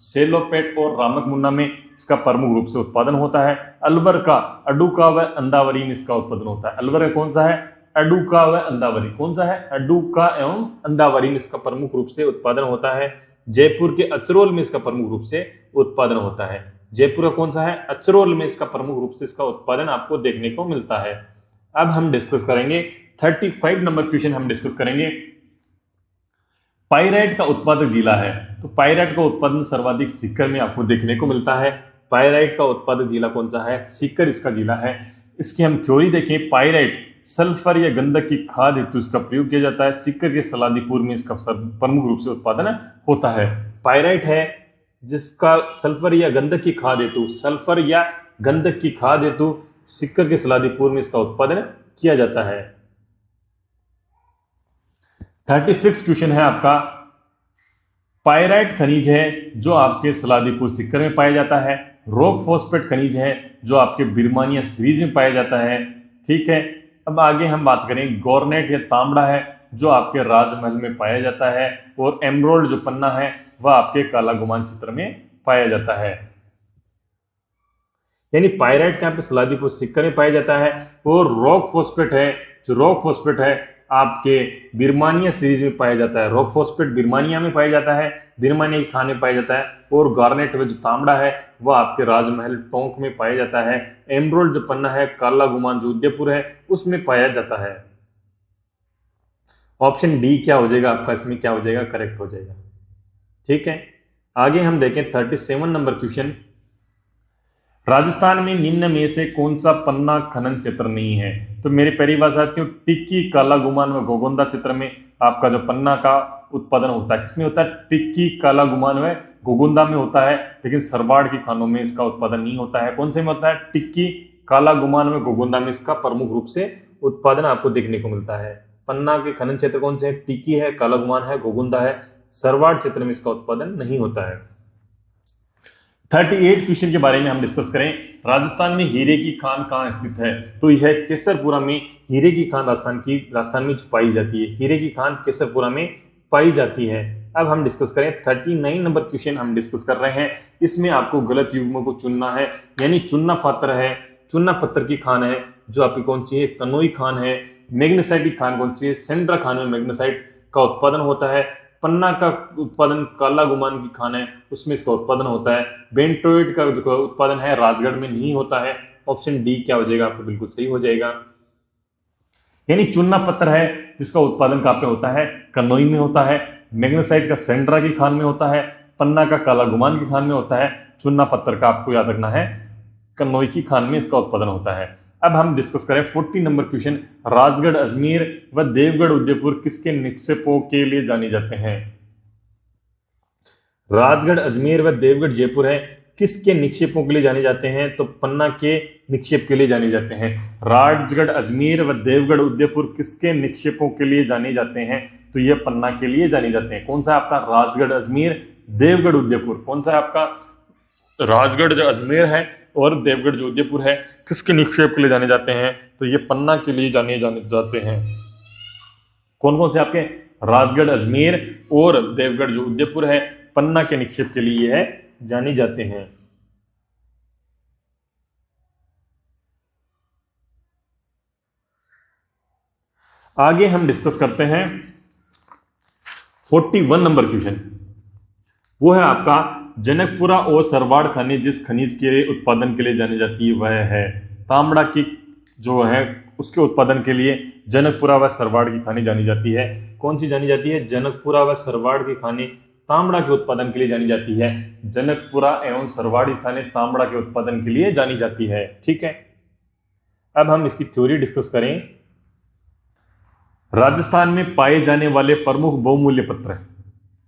सेलोपेट और रामक मुन्ना में इसका प्रमुख रूप से उत्पादन होता है। अलवर का अडुका व अंदावरी में इसका उत्पादन होता है, अलवर का कौन सा है, अडुका व अंदावरी, कौन सा है, अडुका एवं अंदावरी में इसका प्रमुख रूप से उत्पादन होता है। जयपुर के अचरोल में इसका प्रमुख रूप से उत्पादन होता है, जयपुर का कौन सा है, अचरोल में इसका प्रमुख रूप से इसका उत्पादन आपको देखने को मिलता है। अब हम डिस्कस करेंगे 35 नंबर क्वेश्चन हम डिस्कस करेंगे, पाइराइट का उत्पादक जिला है, तो पाइराइट का उत्पादन सर्वाधिक सीकर में आपको देखने को मिलता है। पाइराइट का उत्पादक जिला कौन सा है, सीकर इसका जिला है। इसकी हम थ्योरी देखें, पाइराइट सल्फर या गंधक की खाद हेतु इसका प्रयोग किया जाता है, सीकर के सलादीपुर में इसका प्रमुख रूप से उत्पादन होता है। पाइराइट है जिसका सल्फर या गंधक की खाद हेतु, सल्फर या गंधक की खाद हेतु सीकर के सलादीपुर में इसका उत्पादन किया जाता है। 36 क्वेश्चन है आपका, पाइराइट खनिज है जो आपके सलादीपुर सीकर में पाया जाता है, रॉक फॉस्फेट खनिज है जो आपके बिरमानिया सीरीज में पाया जाता है। ठीक है, अब आगे हम बात करें, गॉर्नेट या तांबड़ा है जो आपके राजमहल में पाया जाता है, और एमरोल्ड जो पन्ना है वह आपके काला गुमान क्षेत्र में पाया जाता है। यानी पाइराइट कहां पे, सलादीपुर सीकर में पाया जाता है, और रॉक फॉस्फेट है जो रॉक फॉस्फेट है आपके बिरमानिया सीरीज में पाया जाता है, रॉक फॉस्फेट बिरमानिया में पाया जाता है, बिरमानिया की खान में पाया जाता है, और गार्नेट जो तांबड़ा है वह आपके राजमहल टोंक में पाया जाता है। एमरोल्ड जो पन्ना है, काला गुमान जो उदयपुर है उसमें पाया जाता है। ऑप्शन डी क्या हो जाएगा आपका, इसमें क्या हो जाएगा, करेक्ट हो जाएगा। ठीक है, आगे हम देखें 37 नंबर क्वेश्चन, राजस्थान में निम्न में से कौन सा पन्ना खनन क्षेत्र नहीं है, तो मेरे पहली बात आती हूँ, टिक्की, काला गुमान व गोगोंदा क्षेत्र में आपका जो पन्ना का उत्पादन होता है, किसमें होता है, टिक्की, काला गुमान व गोगोंदा में होता है, लेकिन सरवाड़ की खानों में इसका उत्पादन नहीं होता है। कौन से में होता है, टिक्की, काला गुमान व गोगोंदा में इसका प्रमुख रूप से उत्पादन आपको देखने को मिलता है। पन्ना के खनन क्षेत्र कौन से है, टिक्की है, काला गुमान है, गोगोंदा है, सरवाड़ क्षेत्र में इसका उत्पादन नहीं होता है। 38 क्वेश्चन के बारे में हम डिस्कस करें, राजस्थान में हीरे की खान कहाँ स्थित है, तो यह केसरपुरा में हीरे की खान राजस्थान में पाई जाती है, हीरे की खान केसरपुरा में पाई जाती है। अब हम डिस्कस करें 39 नंबर क्वेश्चन हम डिस्कस कर रहे हैं, इसमें आपको गलत युग्मों को चुनना है, यानी चुनना पत्र है, चुनना पत्थर की खान है जो आपकी कौन सी है, कनोई खान है। मैग्नेसाइट की खान कौन सी है, सेंड्रा खान में मैग्नेसाइट का उत्पादन होता है। पन्ना का उत्पादन काला गुमान की खान है उसमें इसका उत्पादन होता है। बेंटोइड का उत्पादन है राजगढ़ में नहीं होता है। ऑप्शन डी क्या हो जाएगा आपको, बिल्कुल सही हो जाएगा। यानी चुनना पत्थर है जिसका उत्पादन कहां पे होता है, कनोई में होता है। मैग्नेसाइट का सेंड्रा की खान में होता है, पन्ना का काला गुमान की खान में होता है, चुनना पत्थर का आपको याद रखना है कनोई की खान में इसका उत्पादन होता है। अब हम डिस्कस करें 40 नंबर क्वेश्चन, राजगढ़, अजमेर व देवगढ़ उदयपुर किसके निक्षेपों के लिए जाने जाते हैं। राजगढ़, अजमेर व देवगढ़ जयपुर है किसके निक्षेपों के लिए जाने जाते हैं, तो पन्ना के निक्षेप के लिए जाने जाते हैं। राजगढ़, अजमेर व देवगढ़ उदयपुर किसके निक्षेपों के लिए जाने जाते हैं, तो ये पन्ना के लिए जाने जाते हैं। कौन सा आपका, राजगढ़, अजमेर, देवगढ़ उदयपुर, कौन सा आपका, राजगढ़ जो अजमेर है और देवगढ़ जो उदयपुर है किसके निक्षेप के लिए जाने जाते हैं, तो ये पन्ना के लिए जाने जाते हैं। कौन कौन से आपके, राजगढ़, अजमेर और देवगढ़ जो उदयपुर है पन्ना के निक्षेप के लिए है जाने जाते हैं। आगे हम डिस्कस करते हैं 41 नंबर क्वेश्चन। वो है आपका जनकपुरा और सरवाड़ खनिज जिस खनिज के उत्पादन के लिए जानी जाती है वह है तांबड़ा की, जो है उसके उत्पादन के लिए जनकपुरा व सरवाड़ की खानी जानी जाती है। कौन सी जानी जाती है? जनकपुरा व सरवाड़ की खानी तांबड़ा के उत्पादन के लिए जानी जाती है। जनकपुरा एवं सरवाड़ की खानी तांबड़ा के उत्पादन के लिए जानी जाती है। ठीक है, अब हम इसकी थ्योरी डिस्कस करें। राजस्थान में पाए जाने वाले प्रमुख बहुमूल्य पत्थर,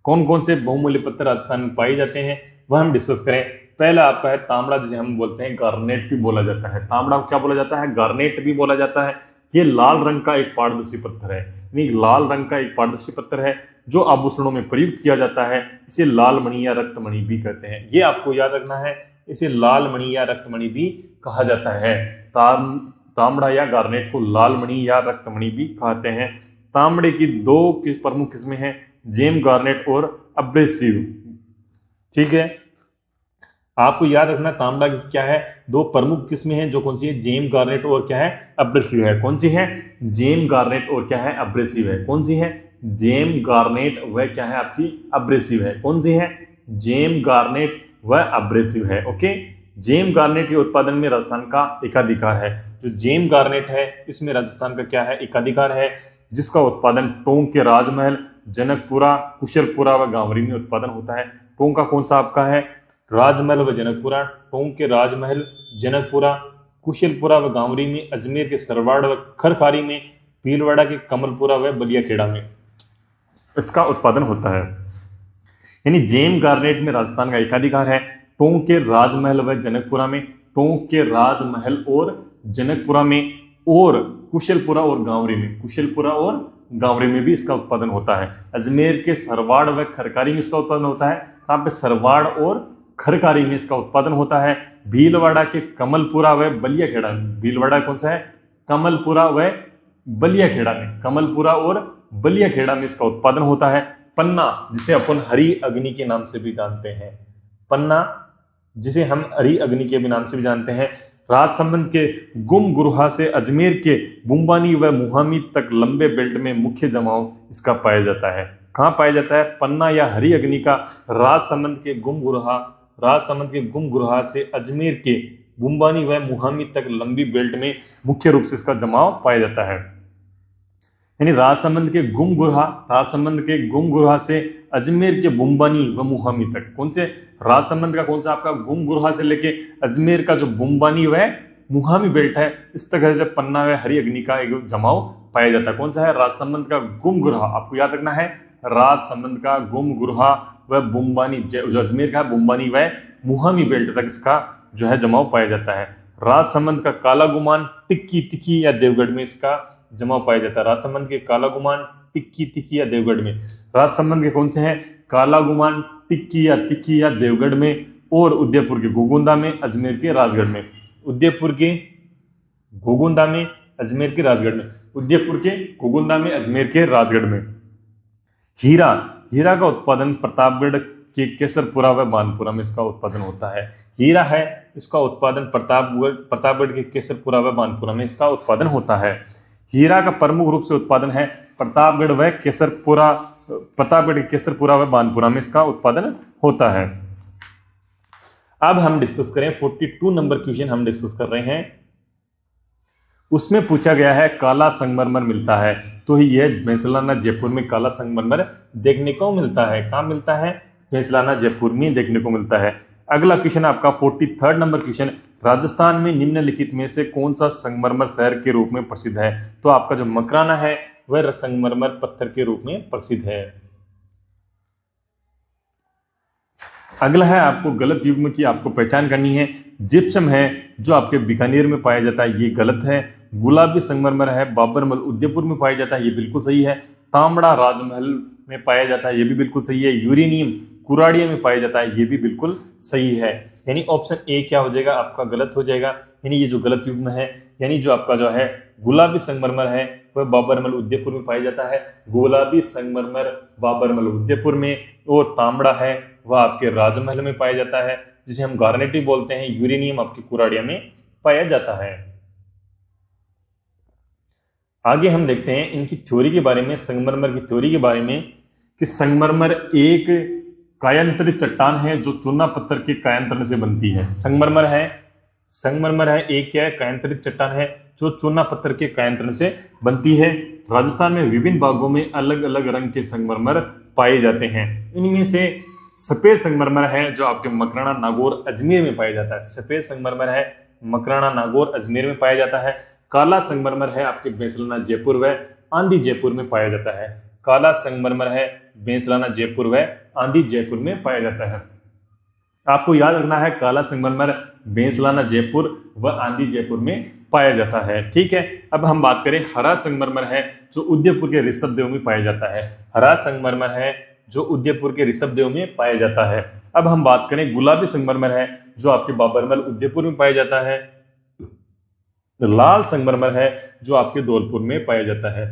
कौन कौन से बहुमूल्य पत्थर राजस्थान में पाए जाते हैं वह हम डिस्कस करें। पहला आपका है तांबड़ा, जिसे हम बोलते हैं गार्नेट भी बोला जाता है। तांबड़ा को क्या बोला जाता है? गार्नेट भी बोला जाता है। ये लाल रंग का एक पारदर्शी पत्थर है, यानी लाल रंग का एक पारदर्शी पत्थर है जो आभूषणों में प्रयुक्त किया जाता है। इसे लाल मणि या रक्तमणि भी कहते हैं। ये आपको याद रखना है, इसे लाल मणि या रक्तमणि भी कहा जाता है। तांबड़ा या गार्नेट को लाल मणि या रक्तमणि भी कहते हैं। तांबड़े की दो प्रमुख किस्में हैं, जेम गार्नेट और अब्रेसिव। ठीक है, आपको याद रखना तांबड़ा की क्या है, दो प्रमुख किस्में हैं, जो कौन सी है? जेम गार्नेट और क्या है? अब्रेसिव है। कौन सी है? जेम गार्नेट और क्या है? अब्रेसिव है। कौन सी है? जेम गार्नेट व क्या है आपकी? अब्रेसिव है। कौन सी है? जेम गार्नेट व अब्रेसिव है। ओके, जेम गार्नेट के उत्पादन में राजस्थान का एकाधिकार है। जो जेम गार्नेट है इसमें राजस्थान का क्या है? एकाधिकार है, जिसका उत्पादन टोंक के राजमहल, जनकपुरा, कुशलपुरा व गांवरी में उत्पादन होता है। टोंक का कौन सा आपका है? राजमहल व जनकपुरा। टोंक के राजमहल, जनकपुरा, कुशलपुरा व गांवरी में, अजमेर के सरवाड़ व खरखारी में, भीलवाड़ा के कमलपुरा व बलियाखेड़ा में इसका उत्पादन होता है। यानी जेम गार्नेट में राजस्थान का एकाधिकार है। टोंक के राजमहल व जनकपुरा में, टोंक के राजमहल और जनकपुरा में, और कुशलपुरा और गांवरी में, कुशलपुरा और गांवरी में भी इसका उत्पादन होता है। अजमेर के सरवाड़ व खरखारी में इसका उत्पादन होता है। कहाँ पे? सरवाड़ और खरखारी में इसका उत्पादन होता है। भीलवाड़ा के कमलपुरा व बलियाखेड़ा में, भीलवाड़ा कौन सा है? कमलपुरा व बलियाखेड़ा में, कमलपुरा और बलियाखेड़ा में इसका उत्पादन होता है। पन्ना, जिसे अपन हरी अग्नि के नाम से भी जानते हैं, पन्ना जिसे हम हरी अग्नि के भी नाम से भी जानते हैं, राजसमंद के गुमगुरहा से अजमेर के बुम्बानी व मुहामी तक लंबे बेल्ट में मुख्य जमाव इसका पाया जाता है। कहाँ पाया जाता है? पन्ना या हरी अग्नि का राजसमंद के गुमगुरहा से अजमेर के बुम्बानी व मुहामी तक लंबी बेल्ट में मुख्य रूप से इसका जमाव पाया जाता है। यानी राजसमंद के गुमगुरहा से अजमेर के बुम्बानी व मुहामी तक, कौन से? राजसमंद का कौन सा आपका? गुमगुरहा से लेके अजमेर का जो बुम्बानी व मुहामी बेल्ट है, इस तरह से पन्ना व हरी अग्नि का एक जमाव पाया जाता है। कौन सा है? राजसमंद का गुमगुरहा, आपको याद रखना है, राजसमंद का गुमगुरहा व बुम्बानी, जो अजमेर का बुम्बानी व मुहामी बेल्ट तक इसका जो है जमाव पाया जाता है। राजसमंद का काला गुमान, टिक्की तिखी या देवगढ़ में इसका जमाव पाया जाता है। राजसमंद के काला गुमान, टिक्की तिखी या देवगढ़ में, राजसमंद के कौन से हैं? काला गुमान, टिक्की या देवगढ़ में, और उदयपुर के गोगुंदा में, अजमेर के राजगढ़ में। उदयपुर के गोगुंदा में, अजमेर के राजगढ़ में, उदयपुर के गोगुंदा में, अजमेर के राजगढ़ में। हीरा का उत्पादन प्रतापगढ़ के केसरपुरा व मानपुरा में इसका उत्पादन होता है। हीरा है, इसका उत्पादन प्रतापगढ़ के केसरपुरा व मानपुरा में इसका उत्पादन होता है। हीरा का प्रमुख रूप से उत्पादन है प्रतापगढ़ के केसरपुरा व मानपुरा में इसका उत्पादन होता है। अब हम डिस्कस करें 42 नंबर क्वेश्चन हम डिस्कस कर रहे हैं। उसमें पूछा गया है काला संगमरमर मिलता है, तो यह भैंसलाना जयपुर में काला संगमरमर देखने को मिलता है। कहाँ मिलता है? भैंसलाना जयपुर में देखने को मिलता है। अगला क्वेश्चन आपका 43 नंबर क्वेश्चन, राजस्थान में निम्नलिखित में से कौन सा संगमरमर शहर के रूप में प्रसिद्ध है? तो आपका जो मकराना है वह संगमरमर पत्थर के रूप में प्रसिद्ध है। अगला है आपको गलत युग्म की आपको पहचान करनी है। जिप्सम है जो आपके बीकानेर में पाया जाता है, ये गलत है। गुलाबी संगमरमर है बाबरमल उदयपुर में पाया जाता है, ये बिल्कुल सही है। तांबड़ा राजमहल में पाया जाता है, ये भी बिल्कुल सही है। यूरेनियम कुराड़िया में पाया जाता है, ये भी बिल्कुल सही है। यानी ऑप्शन ए क्या हो जाएगा आपका? गलत हो जाएगा। यानी ये जो गलत युग्म है, यानी जो आपका जो है गुलाबी संगमरमर है वह बाबरमल उदयपुर में पाया जाता है। गुलाबी संगमरमर बाबरमल उदयपुर में, और तांबड़ा है वह आपके राजमहल में पाया जाता है, जिसे हम गार्नेट भी बोलते हैं। यूरेनियम आपकी कुराड़िया में पाया जाता है। आगे हम देखते हैं इनकी थ्योरी के बारे में, संगमरमर की थ्योरी के बारे में, कि संगमरमर एक कायांतरित चट्टान है जो चूना पत्थर के कायांतरण से बनती है। संगमरमर है एक क्या है, कायांतरित चट्टान है जो चूना पत्थर के कायांतरण से बनती है। राजस्थान में विभिन्न भागों में अलग अलग रंग के संगमरमर पाए जाते हैं। इनमें से सफेद संगमरमर है जो आपके मकराना, नागौर, अजमेर में पाया जाता है। सफेद संगमरमर है मकराना, नागौर, अजमेर में पाया जाता है। काला संगमरमर है आपके बेंसलाना, जयपुर व आंधी जयपुर में पाया जाता है। काला संगमरमर है बेंसलाना, जयपुर व आंधी जयपुर में पाया जाता है। आपको याद रखना है काला संगमरमर बेंसलाना, जयपुर व आंधी जयपुर में पाया जाता है। ठीक है, अब हम बात करें हरा संगमरमर है जो उदयपुर के ऋषभदेव में पाया जाता है। हरा संगमरमर है जो उदयपुर के ऋषभदेव में पाया जाता है। अब हम बात करें गुलाबी संगमरमर है जो आपके बाबरमल, उदयपुर में पाया जाता है। लाल संगमरमर है जो आपके धौलपुर में पाया जाता है।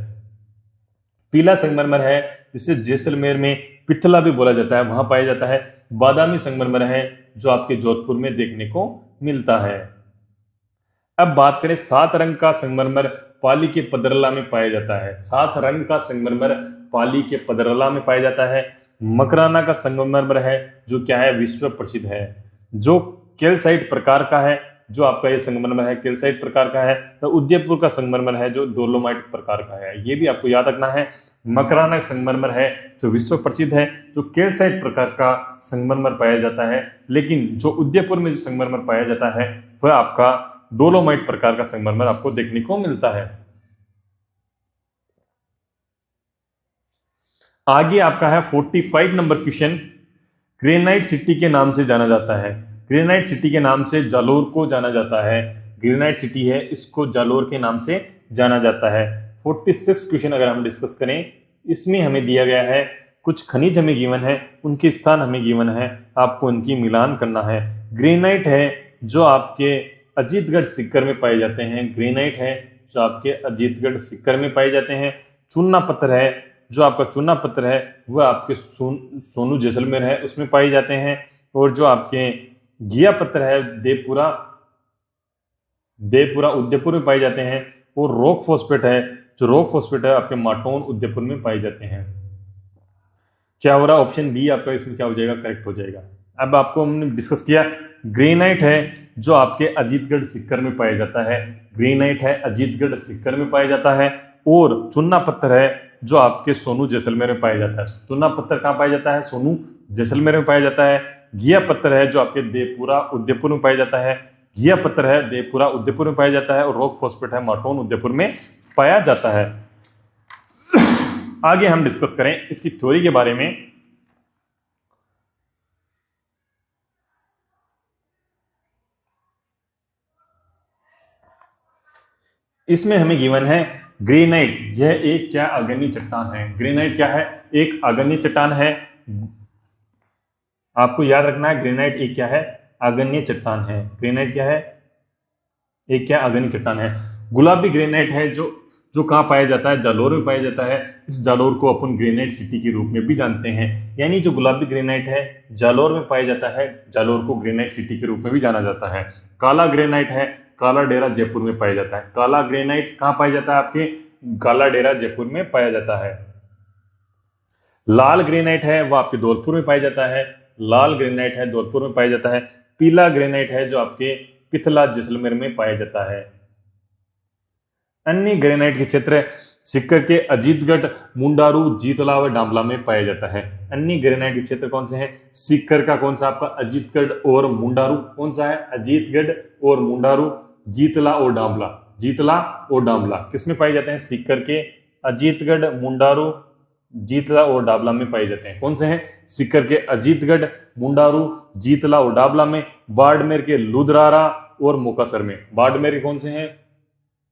पीला संगमरमर है जिसे जैसलमेर में पिथला भी बोला जाता है, वहां पाया जाता है। बादामी संगमरमर है जो आपके जोधपुर में देखने को मिलता है। अब बात करें 7 रंग का संगमरमर पाली के पदरला में पाया जाता है। 7 रंग का संगमरमर पाली के पदरला में पाया जाता है। मकराना का संगमरमर है जो क्या है, विश्व प्रसिद्ध है, जो कैल्साइट प्रकार का है, जो आपका ये संगमरमर है कैल्साइट प्रकार का है। तो उदयपुर का संगमरमर है जो डोलोमाइट प्रकार का है। ये भी आपको याद रखना है। मकराना संगमरमर है जो विश्व प्रसिद्ध है, जो कैल्साइट प्रकार का संगमरमर पाया जाता है। लेकिन जो उदयपुर में जो संगमरमर पाया जाता है वह आपका डोलोमाइट प्रकार का संगमरमर आपको देखने को मिलता है। आगे आपका है 45 नंबर क्वेश्चन। ग्रेनाइट सिटी के नाम से जाना जाता है। ग्रेनाइट सिटी के नाम से जालोर को जाना जाता है। ग्रेनाइट सिटी है, इसको जालोर के नाम से जाना जाता है। 46 क्वेश्चन अगर हम डिस्कस करें, इसमें हमें दिया गया है कुछ खनिज हमें गिवन है, उनके स्थान हमें गिवन है, आपको उनकी मिलान करना है। ग्रेनाइट है जो आपके अजीतगढ़ सीकर में पाए जाते हैं। ग्रेनाइट है जो आपके अजीतगढ़ सीकर में पाए जाते हैं। चूना पत्थर है जो आपका चूना पत्थर है वह आपके सोनू जैसलमेर है उसमें पाए जाते हैं। और जो आपके घिया पत्थर है देवपुरा उदयपुर में पाए जाते हैं। और रॉक फॉस्फेट है जो रॉक फॉस्फेट है आपके माटोन उदयपुर में पाए जाते हैं। क्या हो रहा है, ऑप्शन बी आपका इसमें क्या हो जाएगा, करेक्ट हो जाएगा। अब आपको हमने डिस्कस किया ग्रेनाइट है जो आपके अजीतगढ़ सीकर में पाया जाता है। ग्रेनाइट है अजीतगढ़ सीकर में पाया जाता है। और चूना पत्थर है जो आपके सोनू जैसलमेर में पाया जाता है। चूना पत्थर कहाँ पाया जाता है, सोनू जैसलमेर में पाया जाता है। घिया पत्थर है जो आपके देवपुरा उदयपुर में पाया जाता है। घिया पत्थर है देवपुरा उदयपुर में पाया जाता है। और रॉक फॉस्फेट है माटोन उदयपुर में पाया जाता है। आगे हम डिस्कस करें इसकी थ्योरी के बारे में। इसमें हमें गिवन है ग्रेनाइट, यह एक क्या अग्रणी चट्टान है। ग्रेनाइट क्या है, एक अग्रणी चट्टान है। आपको याद रखना है ग्रेनाइट एक क्या है, अग्रणी चट्टान है। ग्रेनाइट क्या है, एक क्या अग्रणी चट्टान है। गुलाबी ग्रेनाइट है जो कहाँ पाया जाता है, जालोर में पाया जाता है। इस जालोर को अपन ग्रेनाइट सिटी के रूप में भी जानते हैं। यानी जो गुलाबी ग्रेनाइट है जालोर में पाया जाता है, जालोर को ग्रेनाइट सिटी के रूप में भी जाना जाता है। काला ग्रेनाइट है काला डेरा जयपुर में पाया जाता है। काला ग्रेनाइट कहाँ पाया जाता है, आपके काला डेरा जयपुर में पाया जाता है। लाल ग्रेनाइट है वह आपके धौलपुर में पाया जाता है। लाल ग्रेनाइट है धौलपुर में पाया जाता है। पीला ग्रेनाइट है जो आपके पिथला जैसलमेर में पाया जाता है। अन्य ग्रेनाइट के क्षेत्र सीकर के अजीतगढ़, मुंडारू, जीतला व डामला में पाया जाता है। अन्य ग्रेनाइट के क्षेत्र कौन से हैं, सीकर का कौन सा आपका अजीतगढ़ और मुंडारू, कौन सा है अजीतगढ़ और मुंडारू, जीतला और डामला। जीतला और डामला किसमें पाए जाते हैं, सीकर के अजीतगढ़, मुंडारू, जीतला और डाबला में पाए जाते हैं। कौन से हैं, सीकर के अजीतगढ़, मुंडारू, जीतला और डाबला में। बाड़मेर के लुधरारा और मोकासर में। बाड़मेर के कौन से हैं,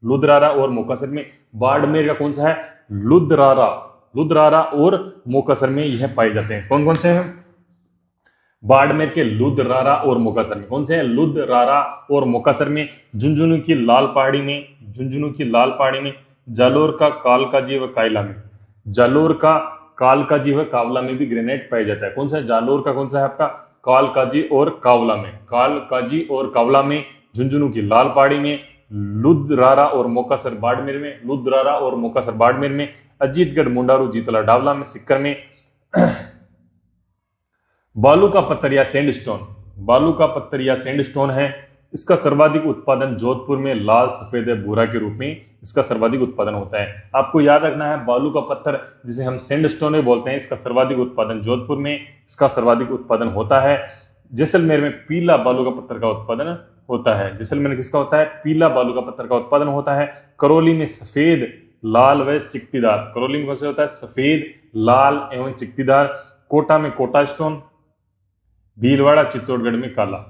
लुधरारा और मोकासर में। बाड़मेर का कौन सा है, लुधरारा और मोकासर में यह पाए जाते हैं। कौन कौन से हैं, बाड़मेर के लुधरारा और मोकासर में। कौन से हैं, लुधरारा और मोकासर में। झुंझुनू की लाल पहाड़ी में, झुंझुनू की लाल पहाड़ी में। जालोर का कालकाजी व कायला में। जालोर का कालकाजी व कावला में भी ग्रेनाइट पाया जाता है। कौन सा है, जालोर का कौन सा है आपका, कालकाजी और कावला में। कालकाजी और कावला में, झुंझुनू की लाल पहाड़ी में, लुधरारा और मोकासर बाड़मेर में, लुधरारा और मोकासर बाड़मेर में, अजीतगढ़, मुंडारू, जीतला, डावला में, सिक्कर में। बालू का पत्थर या सैंडस्टोन, बालू का पत्थर या सैंडस्टोन है, इसका सर्वाधिक उत्पादन जोधपुर में लाल, सफेद या भूरा के रूप में इसका सर्वाधिक उत्पादन होता है। आपको याद रखना है, बालू का पत्थर जिसे हम सैंडस्टोन में बोलते हैं, इसका सर्वाधिक उत्पादन जोधपुर में इसका सर्वाधिक उत्पादन होता है। जैसलमेर में पीला बालू का पत्थर का उत्पादन होता है। जैसलमेर में किसका होता है? पीला बालू का पत्थर का उत्पादन होता है। करौली में सफेद, लाल व चिकटीदार, करौली में कौन सा होता है? सफेद, लाल एवं चिकटीदार। कोटा में कोटा स्टोन, भीलवाड़ा, चित्तौड़गढ़ में काला।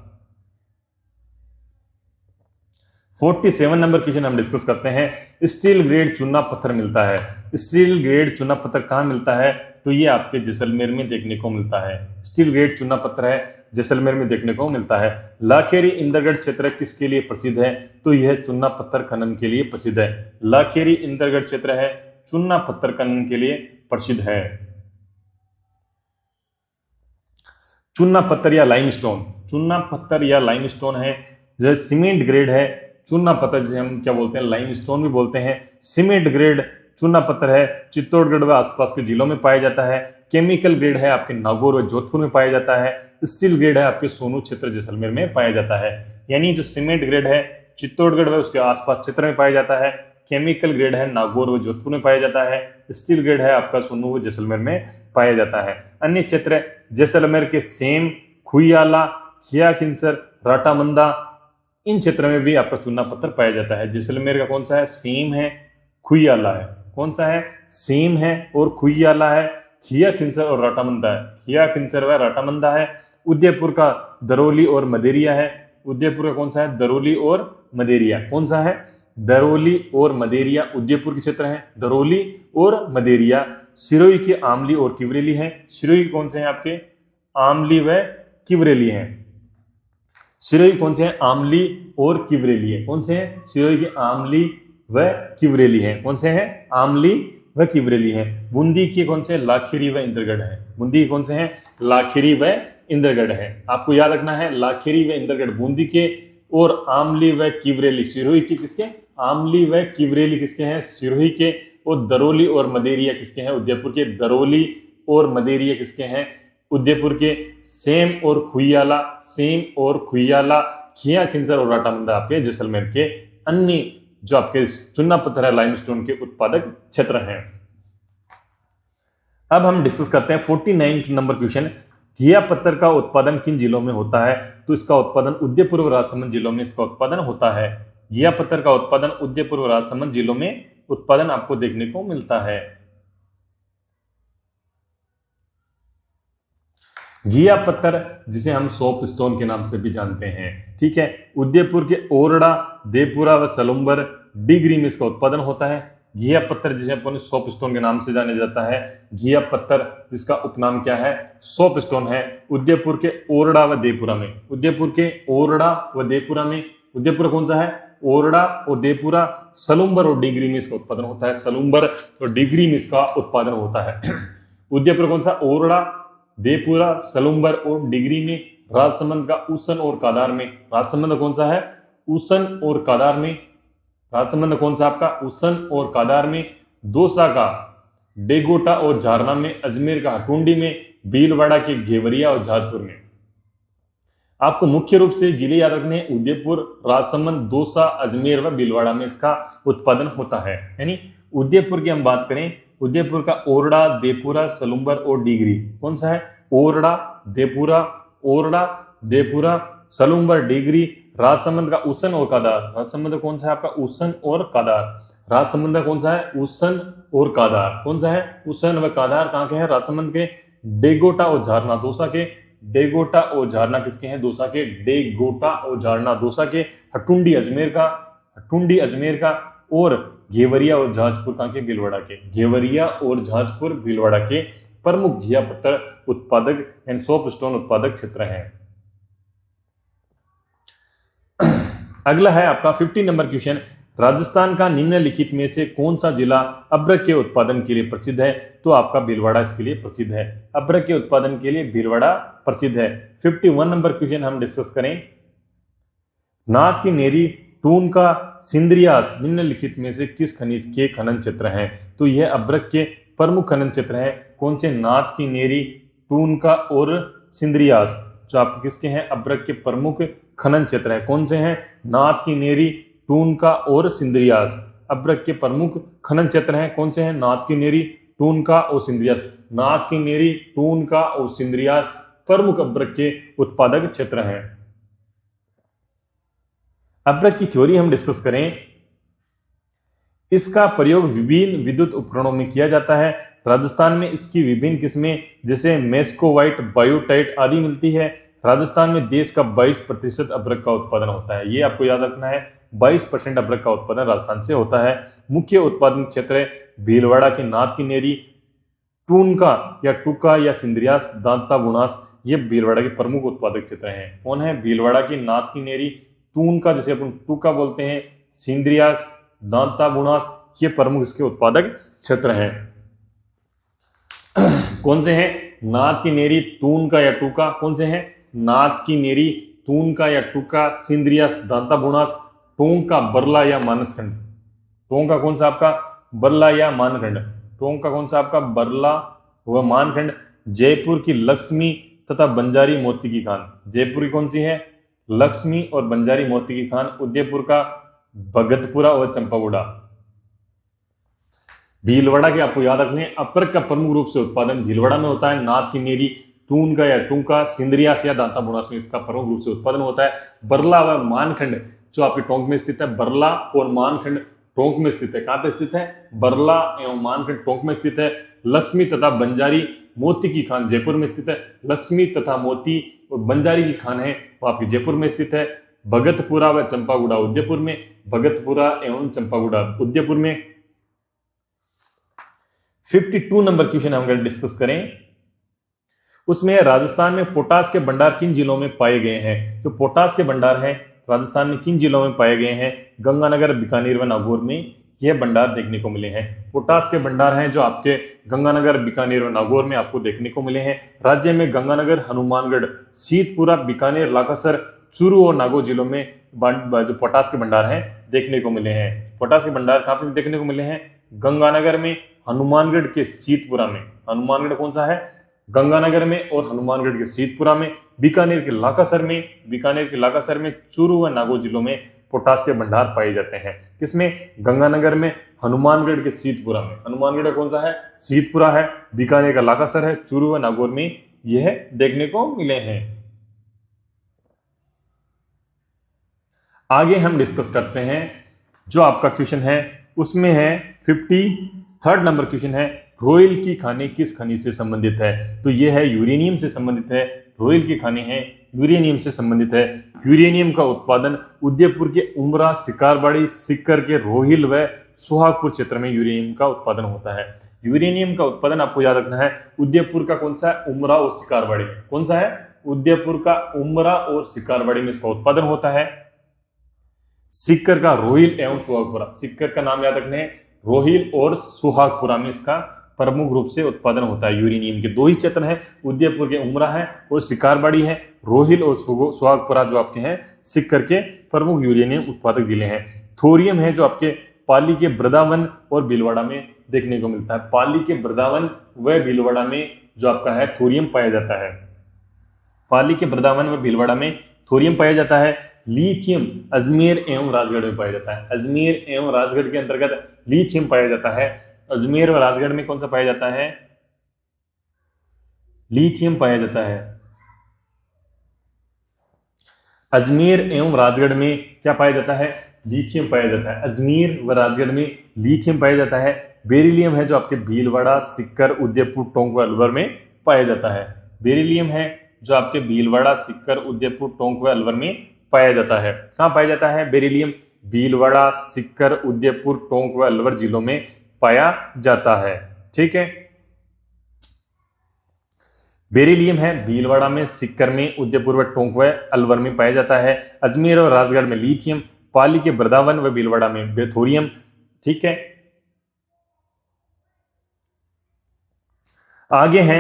47 नंबर क्वेश्चन हम डिस्कस करते हैं। स्टील ग्रेड चूना पत्थर मिलता है, स्टील ग्रेड चूना पत्थर कहाँ मिलता है? तो ये आपके जैसलमेर में देखने को मिलता है। स्टील ग्रेड चूना पत्थर है, जैसलमेर में देखने को मिलता है। लाखेरी इंदरगढ़ क्षेत्र किसके लिए प्रसिद्ध है? तो यह चूना पत्थर खनन के लिए प्रसिद्ध है। लाखेरी इंदरगढ़ क्षेत्र है चूना पत्थर खनन के लिए प्रसिद्ध है। चूना पत्थर या लाइमस्टोन, चूना पत्थर या लाइमस्टोन है, जो सीमेंट ग्रेड है। चूना पत्थर जिसे हम क्या बोलते हैं? लाइमस्टोन भी बोलते हैं। सीमेंट ग्रेड चूना पत्थर है, चित्तौड़गढ़ व आसपास के जिलों में पाया जाता है। केमिकल ग्रेड है आपके नागौर व जोधपुर में पाया जाता है। स्टील ग्रेड है आपके सोनू क्षेत्र जैसलमेर में पाया जाता है। यानी जो सीमेंट ग्रेड है चित्तौड़गढ़ व उसके आसपास क्षेत्र में पाया जाता है। केमिकल ग्रेड है नागौर व जोधपुर में पाया जाता है। स्टील ग्रेड है आपका सोनू व जैसलमेर में पाया जाता है। अन्य क्षेत्र जैसलमेर के सेम, खुयाला, खियाखिंसर, राटामंदा, इन क्षेत्र में भी आपका चूना पत्थर पाया जाता है। जैसलमेर का कौन सा है? सेम है, खुयाला है। कौन सा है? सेम है और खुयाला है। खियाखिंसर और राटामंदा है, खियाखिंसर व राटामंदा है। उदयपुर का दरौली और मदेरिया है। उदयपुर का कौन सा है? दरौली और मदेरिया। कौन सा है? दरौली और मदेरिया उदयपुर के क्षेत्र है, दरौली और मदेरिया। सिरोही के आमली और किवरेली है। सिरोही कौन से हैं आपके? आमली व किवरेली हैं। सिरोही कौन से हैं? आमली और किवरेली है। कौन से हैं? सिरोही के आमली व किवरेली हैं। कौन से हैं? आमली व किवरेली हैं। बूंदी के कौन से? लाखेरी व इंद्रगढ़ है। बूंदी के कौन से हैं? लाखेरी व इंद्रगढ़ है। आपको याद रखना है, लाखेरी व इंद्रगढ़ बूंदी के, और आमली व किवरेली सिरोही के। किसके? आमली व किवरेली किसके हैं? सिरोही के। और दरौली और मदेरिया किसके हैं? उदयपुर के। दरौली और मदेरिया किसके हैं? उदयपुर के। सेम और खुयाला, सेम और खुयाला, खियाखिंसर और राटामंदा आपके जैसलमेर के अन्य जो आपके चूना पत्थर है लाइमस्टोन के उत्पादक क्षेत्र हैं। अब हम डिस्कस करते हैं 49 नंबर क्वेश्चन। घिया पत्थर का उत्पादन किन जिलों में होता है? तो इसका उत्पादन उदयपुर और राजसमंद जिलों में इसका उत्पादन होता है। घिया पत्थर का उत्पादन उदयपुर और राजसमंद जिलों में उत्पादन आपको देखने को मिलता है। घिया पत्थर जिसे हम सोप स्टोन के नाम से भी जानते हैं, ठीक है, उदयपुर के ओरडा, देपुरा व सलुम्बर, डिगरी में इसका उत्पादन होता है। घिया पत्थर जिसे अपन सोप स्टोन के नाम से जाना जाता है। घिया पत्थर जिसका उपनाम क्या है? सोप स्टोन है। उदयपुर के ओरडा व देपुरा में, उदयपुर के ओरडा व देपुरा में, उदयपुर कौन सा है? ओरडा और देपुरा। सलुम्बर और डिगरी में इसका उत्पादन होता है। सलुम्बर और डिगरी में इसका उत्पादन होता है। उदयपुर कौन सा? ओरडा, देपुरा, सलुम्बर और डिगरी में। राजसमंद का ऊसन और कादार में। राजसमंद कौन सा है? ऊसन और कादार में। राजसमंद कौन सा आपका? ऊसन और कादार में। दौसा का डेगोटा और झारना में। अजमेर का हटुंडी में। भीलवाड़ा के घेवरिया और जाजपुर में। आपको मुख्य रूप से जिले याद रखने हैं, उदयपुर, राजसमंद, दौसा, अजमेर व भीलवाड़ा में इसका उत्पादन होता है। यानी उदयपुर की हम बात करें, उदयपुर का ओरडा, देपुरा, सलुम्बर और डिगरी। कौन सा है? ओरडा, देपुरा, ओरडा, देपुरा, सलुम्बर, डिगरी। राजसमंद का ऊसन और कादार। राजसमंद कौन सा है आपका? ऊसन और कादार। राजसमंद का कौन सा है? ऊसन और कादार। कौन सा है? ऊसन व कादार कहाँ के हैं? राजसमंद के। डेगोटा और झारना दौसा के। डेगोटा और झारना किसके हैं? दौसा के। डेगोटा और झारना दौसा के। हटुंडी अजमेर का, हटुंडी अजमेर का। और घेवरिया और जाजपुर कहाँ के? भीलवाड़ा के। घेवरिया और जाजपुर भीलवाड़ा के प्रमुख घिया पत्थर उत्पादक एंड सोप स्टोन उत्पादक क्षेत्र हैं। अगला है आपका 50 नंबर क्वेश्चन। राजस्थान का निम्नलिखित में से कौन सा जिला अभ्रक के उत्पादन के लिए प्रसिद्ध है? तो आपका भीलवाड़ा इसके लिए प्रसिद्ध है। अभ्रक के उत्पादन के लिए भीलवाड़ा प्रसिद्ध है। 51 नंबर क्वेश्चन हम डिस्कस करें। नाथ की नेरी टूनका, सिंद्रियास निम्नलिखित में से किस खनिज के खनन क्षेत्र हैं? तो यह अभ्रक के प्रमुख खनन क्षेत्र हैं। कौन से? नाथ की नेरी, टूनका और सिंद्रियास जो आप किसके हैं? अभ्रक के प्रमुख खनन क्षेत्र है। कौन से हैं? नाथ की नेरी, टूनका और सिंद्रियास अभ्रक के प्रमुख खनन क्षेत्र हैं। कौन से हैं? नाथ की नेरी, टूनका और सिंद्रियास। नाथ की नेरी, टूनका और सिंद्रियास प्रमुख अभ्रक के उत्पादक क्षेत्र हैं। अभ्रक की थ्योरी हम डिस्कस करें। इसका प्रयोग विभिन्न विद्युत उपकरणों में किया जाता है। राजस्थान में इसकी विभिन्न किस्में जैसे मेस्कोवाइट, बायोटाइट आदि मिलती है। राजस्थान में देश का 22% अभ्रक का उत्पादन होता है। ये आपको याद रखना है, 22% अभ्रक का उत्पादन राजस्थान से होता है। मुख्य उत्पादन क्षेत्र है भीलवाड़ा की नाथ की नेरी, टूनका या टूका या सिंद्रियास, दांता बुनास, ये भीलवाड़ा के प्रमुख उत्पादक क्षेत्र हैं। कौन है? भीलवाड़ा की नाथ की नेरी, टूनका जिसे अपन टूका बोलते हैं, सिंद्रियास, दांता बुनास, ये प्रमुख इसके उत्पादक क्षेत्र हैं। कौन से हैं? नाथ की नेरी, टूनका या टूका। कौन से हैं? नाथ की नेरी, टूनका या टूका, सिंद्रियास, दांता बुनास, टोंका, बरला या मानसखंड। टोंका कौन सा आपका? बरला या मानखंड। टोंका कौन सा आपका? बरला व मानखंड। जयपुर की लक्ष्मी तथा बंजारी मोती की खान। जयपुर की कौन सी है? लक्ष्मी और बंजारी मोती की खान। उदयपुर का भगतपुरा और चंपागुड़ा। भीलवाड़ा के आपको याद रखने, अभ्रक का प्रमुख रूप से उत्पादन भीलवाड़ा में होता है। नाथ की नेरी, टूनका या टूंका, सिंद्रियास या दांता बुनास में इसका प्रमुख रूप से उत्पादन होता है। बरला व मानखंड जो आपके टोंक में स्थित है, बरला और मानखंड टोंक में स्थित है। कहां पे स्थित है? बरला एवं मानखंड टोंक में स्थित है। लक्ष्मी तथा बंजारी मोती की खान जयपुर में स्थित है। लक्ष्मी तथा मोती और बंजारी की खान है वो आपकी जयपुर में स्थित है। भगतपुरा व चंपागुड़ा उदयपुर में। भगतपुरा एवं चंपागुड़ा उदयपुर में। 52 नंबर क्वेश्चन हम अगर डिस्कस करें, उसमें राजस्थान में पोटास के भंडार किन जिलों में पाए गए हैं? तो पोटास के भंडार हैं राजस्थान में किन जिलों में पाए गए हैं? गंगानगर, बीकानेर व नागौर में यह भंडार देखने को मिले हैं। पोटास के भंडार हैं जो आपके गंगानगर, बीकानेर और नागौर में आपको देखने को मिले हैं। राज्य में गंगानगर, हनुमानगढ़, सीतपुरा, बीकानेर, लाखासर, चूरू और नागौर जिलों में जो पोटास के भंडार हैं देखने को मिले हैं। पोटास के भंडार कहां पर देखने को मिले हैं? गंगानगर में, हनुमानगढ़ के सीतपुरा में। हनुमानगढ़ कौन सा है? गंगानगर में और हनुमानगढ़ के सीतपुरा में। बीकानेर के लाखासर में, बीकानेर के लाखासर में, चूरू व नागौर जिलों में पोटास के भंडार पाए जाते हैं। किसमें? गंगानगर में, हनुमानगढ़ के सीतपुरा में। हनुमानगढ़ कौन सा है? सीतपुरा है। बीकानेर का लाखासर है। चूरू व नागौर में यह देखने को मिले हैं। आगे हम डिस्कस करते हैं जो आपका क्वेश्चन है उसमें है 53 नंबर क्वेश्चन है, रोइल की खाने किस खनिज से संबंधित है? तो यह है यूरेनियम से संबंधित है। रोइल की खाने हैं यूरेनियम से संबंधित है। यूरेनियम का उत्पादन उदयपुर के उमरा, शिकारबाड़ी, सिक्कर के रोहिल व सुहागपुर क्षेत्र में यूरेनियम का उत्पादन होता है। यूरेनियम का उत्पादन आपको याद रखना है, उदयपुर का कौन सा है? उमरा और शिकारबाड़ी। कौन सा है? उदयपुर का उमरा और शिकारबाड़ी में इसका उत्पादन होता है। सिक्कर का रोहिल एवं सुहागपुरा। सिक्कर का नाम याद रखने, रोहिल और सुहागपुरा में इसका प्रमुख रूप से उत्पादन होता है। यूरेनियम के दो ही क्षेत्र हैं, उदयपुर के उमरा है और शिकारबाड़ी है। रोहिल और सुहागपुरा जो आपके हैं सिक्कर के प्रमुख यूरेनियम उत्पादक जिले हैं। थोरियम है जो आपके पाली के वृंदावन और भीलवाड़ा में देखने को मिलता है। पाली के वृंदावन व भीलवाड़ा में जो आपका है थोरियम पाया जाता है। पाली के वृंदावन व भीलवाड़ा में थोरियम पाया जाता है। लिथियम अजमेर एवं राजगढ़ में पाया जाता है। अजमेर एवं राजगढ़ के अंतर्गत लिथियम पाया जाता है। अजमेर और राजगढ़ में कौन सा पाया जाता है? लिथियम पाया जाता है। अजमेर एवं राजगढ़ में क्या पाया जाता है? लिथियम पाया जाता है। अजमेर व राजगढ़ में लिथियम पाया जाता है। बेरिलियम है जो आपके भीलवाड़ा, सिक्कर, उदयपुर, टोंक व अलवर में पाया जाता है। बेरिलियम है जो आपके भीलवाड़ा, सिक्कर, उदयपुर, टोंक व अलवर में पाया जाता है। कहां पाया जाता है बेरिलियम? भीलवाड़ा, सिक्कर, उदयपुर, टोंक व अलवर जिलों में पाया जाता है। ठीक है, बेरिलियम है भीलवाड़ा में, सिक्कर में, उदयपुर व टोंक व अलवर में पाया जाता है। अजमेर और राजगढ़ में लिथियम, पाली के वृंदावन व भीलवाड़ा में बेथोरियम। ठीक है, आगे है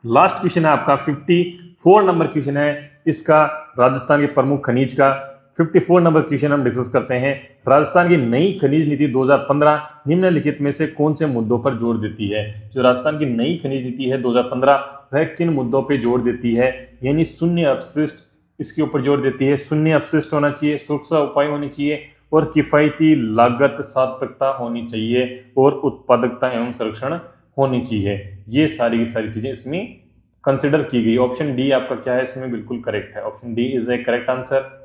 लास्ट क्वेश्चन है आपका 54 नंबर क्वेश्चन है इसका राजस्थान के प्रमुख खनिज का। 54 नंबर क्वेश्चन हम डिस्कस करते हैं। राजस्थान की नई खनिज नीति 2015 निम्नलिखित में से कौन से मुद्दों पर जोर देती है? जो राजस्थान की नई खनिज नीति है 2015 वह किन मुद्दों पर जोर देती है? यानी शून्य अपशिष्ट इसके ऊपर जोर देती है। शून्य अपशिष्ट होना चाहिए, सुरक्षा उपाय होने चाहिए और किफायती लागत सार्थकता होनी चाहिए और उत्पादकता एवं संरक्षण होनी चाहिए। ये सारी की सारी चीजें इसमें कंसिडर की गई। ऑप्शन डी आपका क्या है इसमें बिल्कुल करेक्ट है। Option D is a correct answer.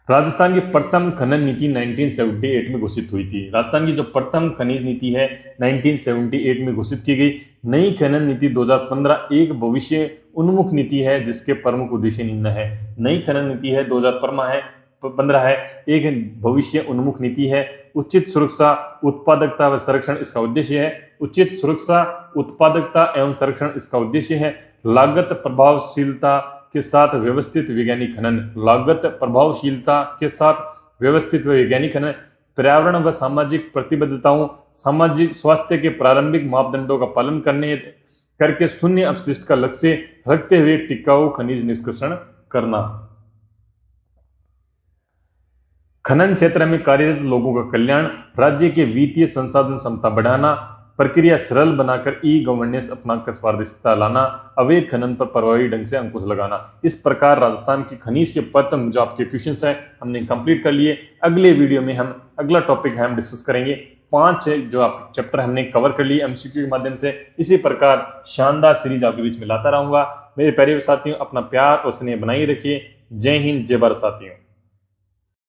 Rajasthan की प्रथम खनन नीति 1978 में घोषित हुई थी। राजस्थान की जो प्रथम खनिज नीति है 1978 में घोषित की गई। नई खनन नीति 2015 एक भविष्य उन्मुख नीति है जिसके प्रमुख उद्देश्य निम्न है। नई खनन नीति है 2015 है, एक भविष्य उन्मुख नीति है। उचित सुरक्षा, उत्पादकता व संरक्षण इसका उद्देश्य है। उचित सुरक्षा, उत्पादकता एवं संरक्षण इसका उद्देश्य है। लागत प्रभावशीलता के साथ व्यवस्थित वैज्ञानिक खनन, लागत प्रभावशीलता के साथ व्यवस्थित वैज्ञानिक खनन, पर्यावरण व सामाजिक प्रतिबद्धताओं, सामाजिक स्वास्थ्य के प्रारंभिक मापदंडों का पालन करके शून्य अपशिष्ट का लक्ष्य रखते हुए टिकाऊ खनिज निष्कर्षण करना। खनन क्षेत्र में कार्यरत लोगों का कल्याण, राज्य के वित्तीय संसाधन क्षमता बढ़ाना, प्रक्रिया सरल बनाकर ई गवर्नेंस अपनाकर पारदर्शिता लाना, अवैध खनन पर प्रभावी ढंग से अंकुश लगाना। इस प्रकार राजस्थान की खनिज के प्रथम जो आपके क्वेश्चंस हैं हमने कंप्लीट कर लिए। अगले वीडियो में हम अगला टॉपिक है हम डिस्कस करेंगे। 5 जो आप चैप्टर हमने कवर कर लिए एमसीक्यू के माध्यम से। इसी प्रकार शानदार सीरीज आपके बीच में लाता रहूंगा। मेरे प्यारे साथियों, अपना प्यार और स्नेह बनाए रखिए। जय हिंद, जय भारत साथियों।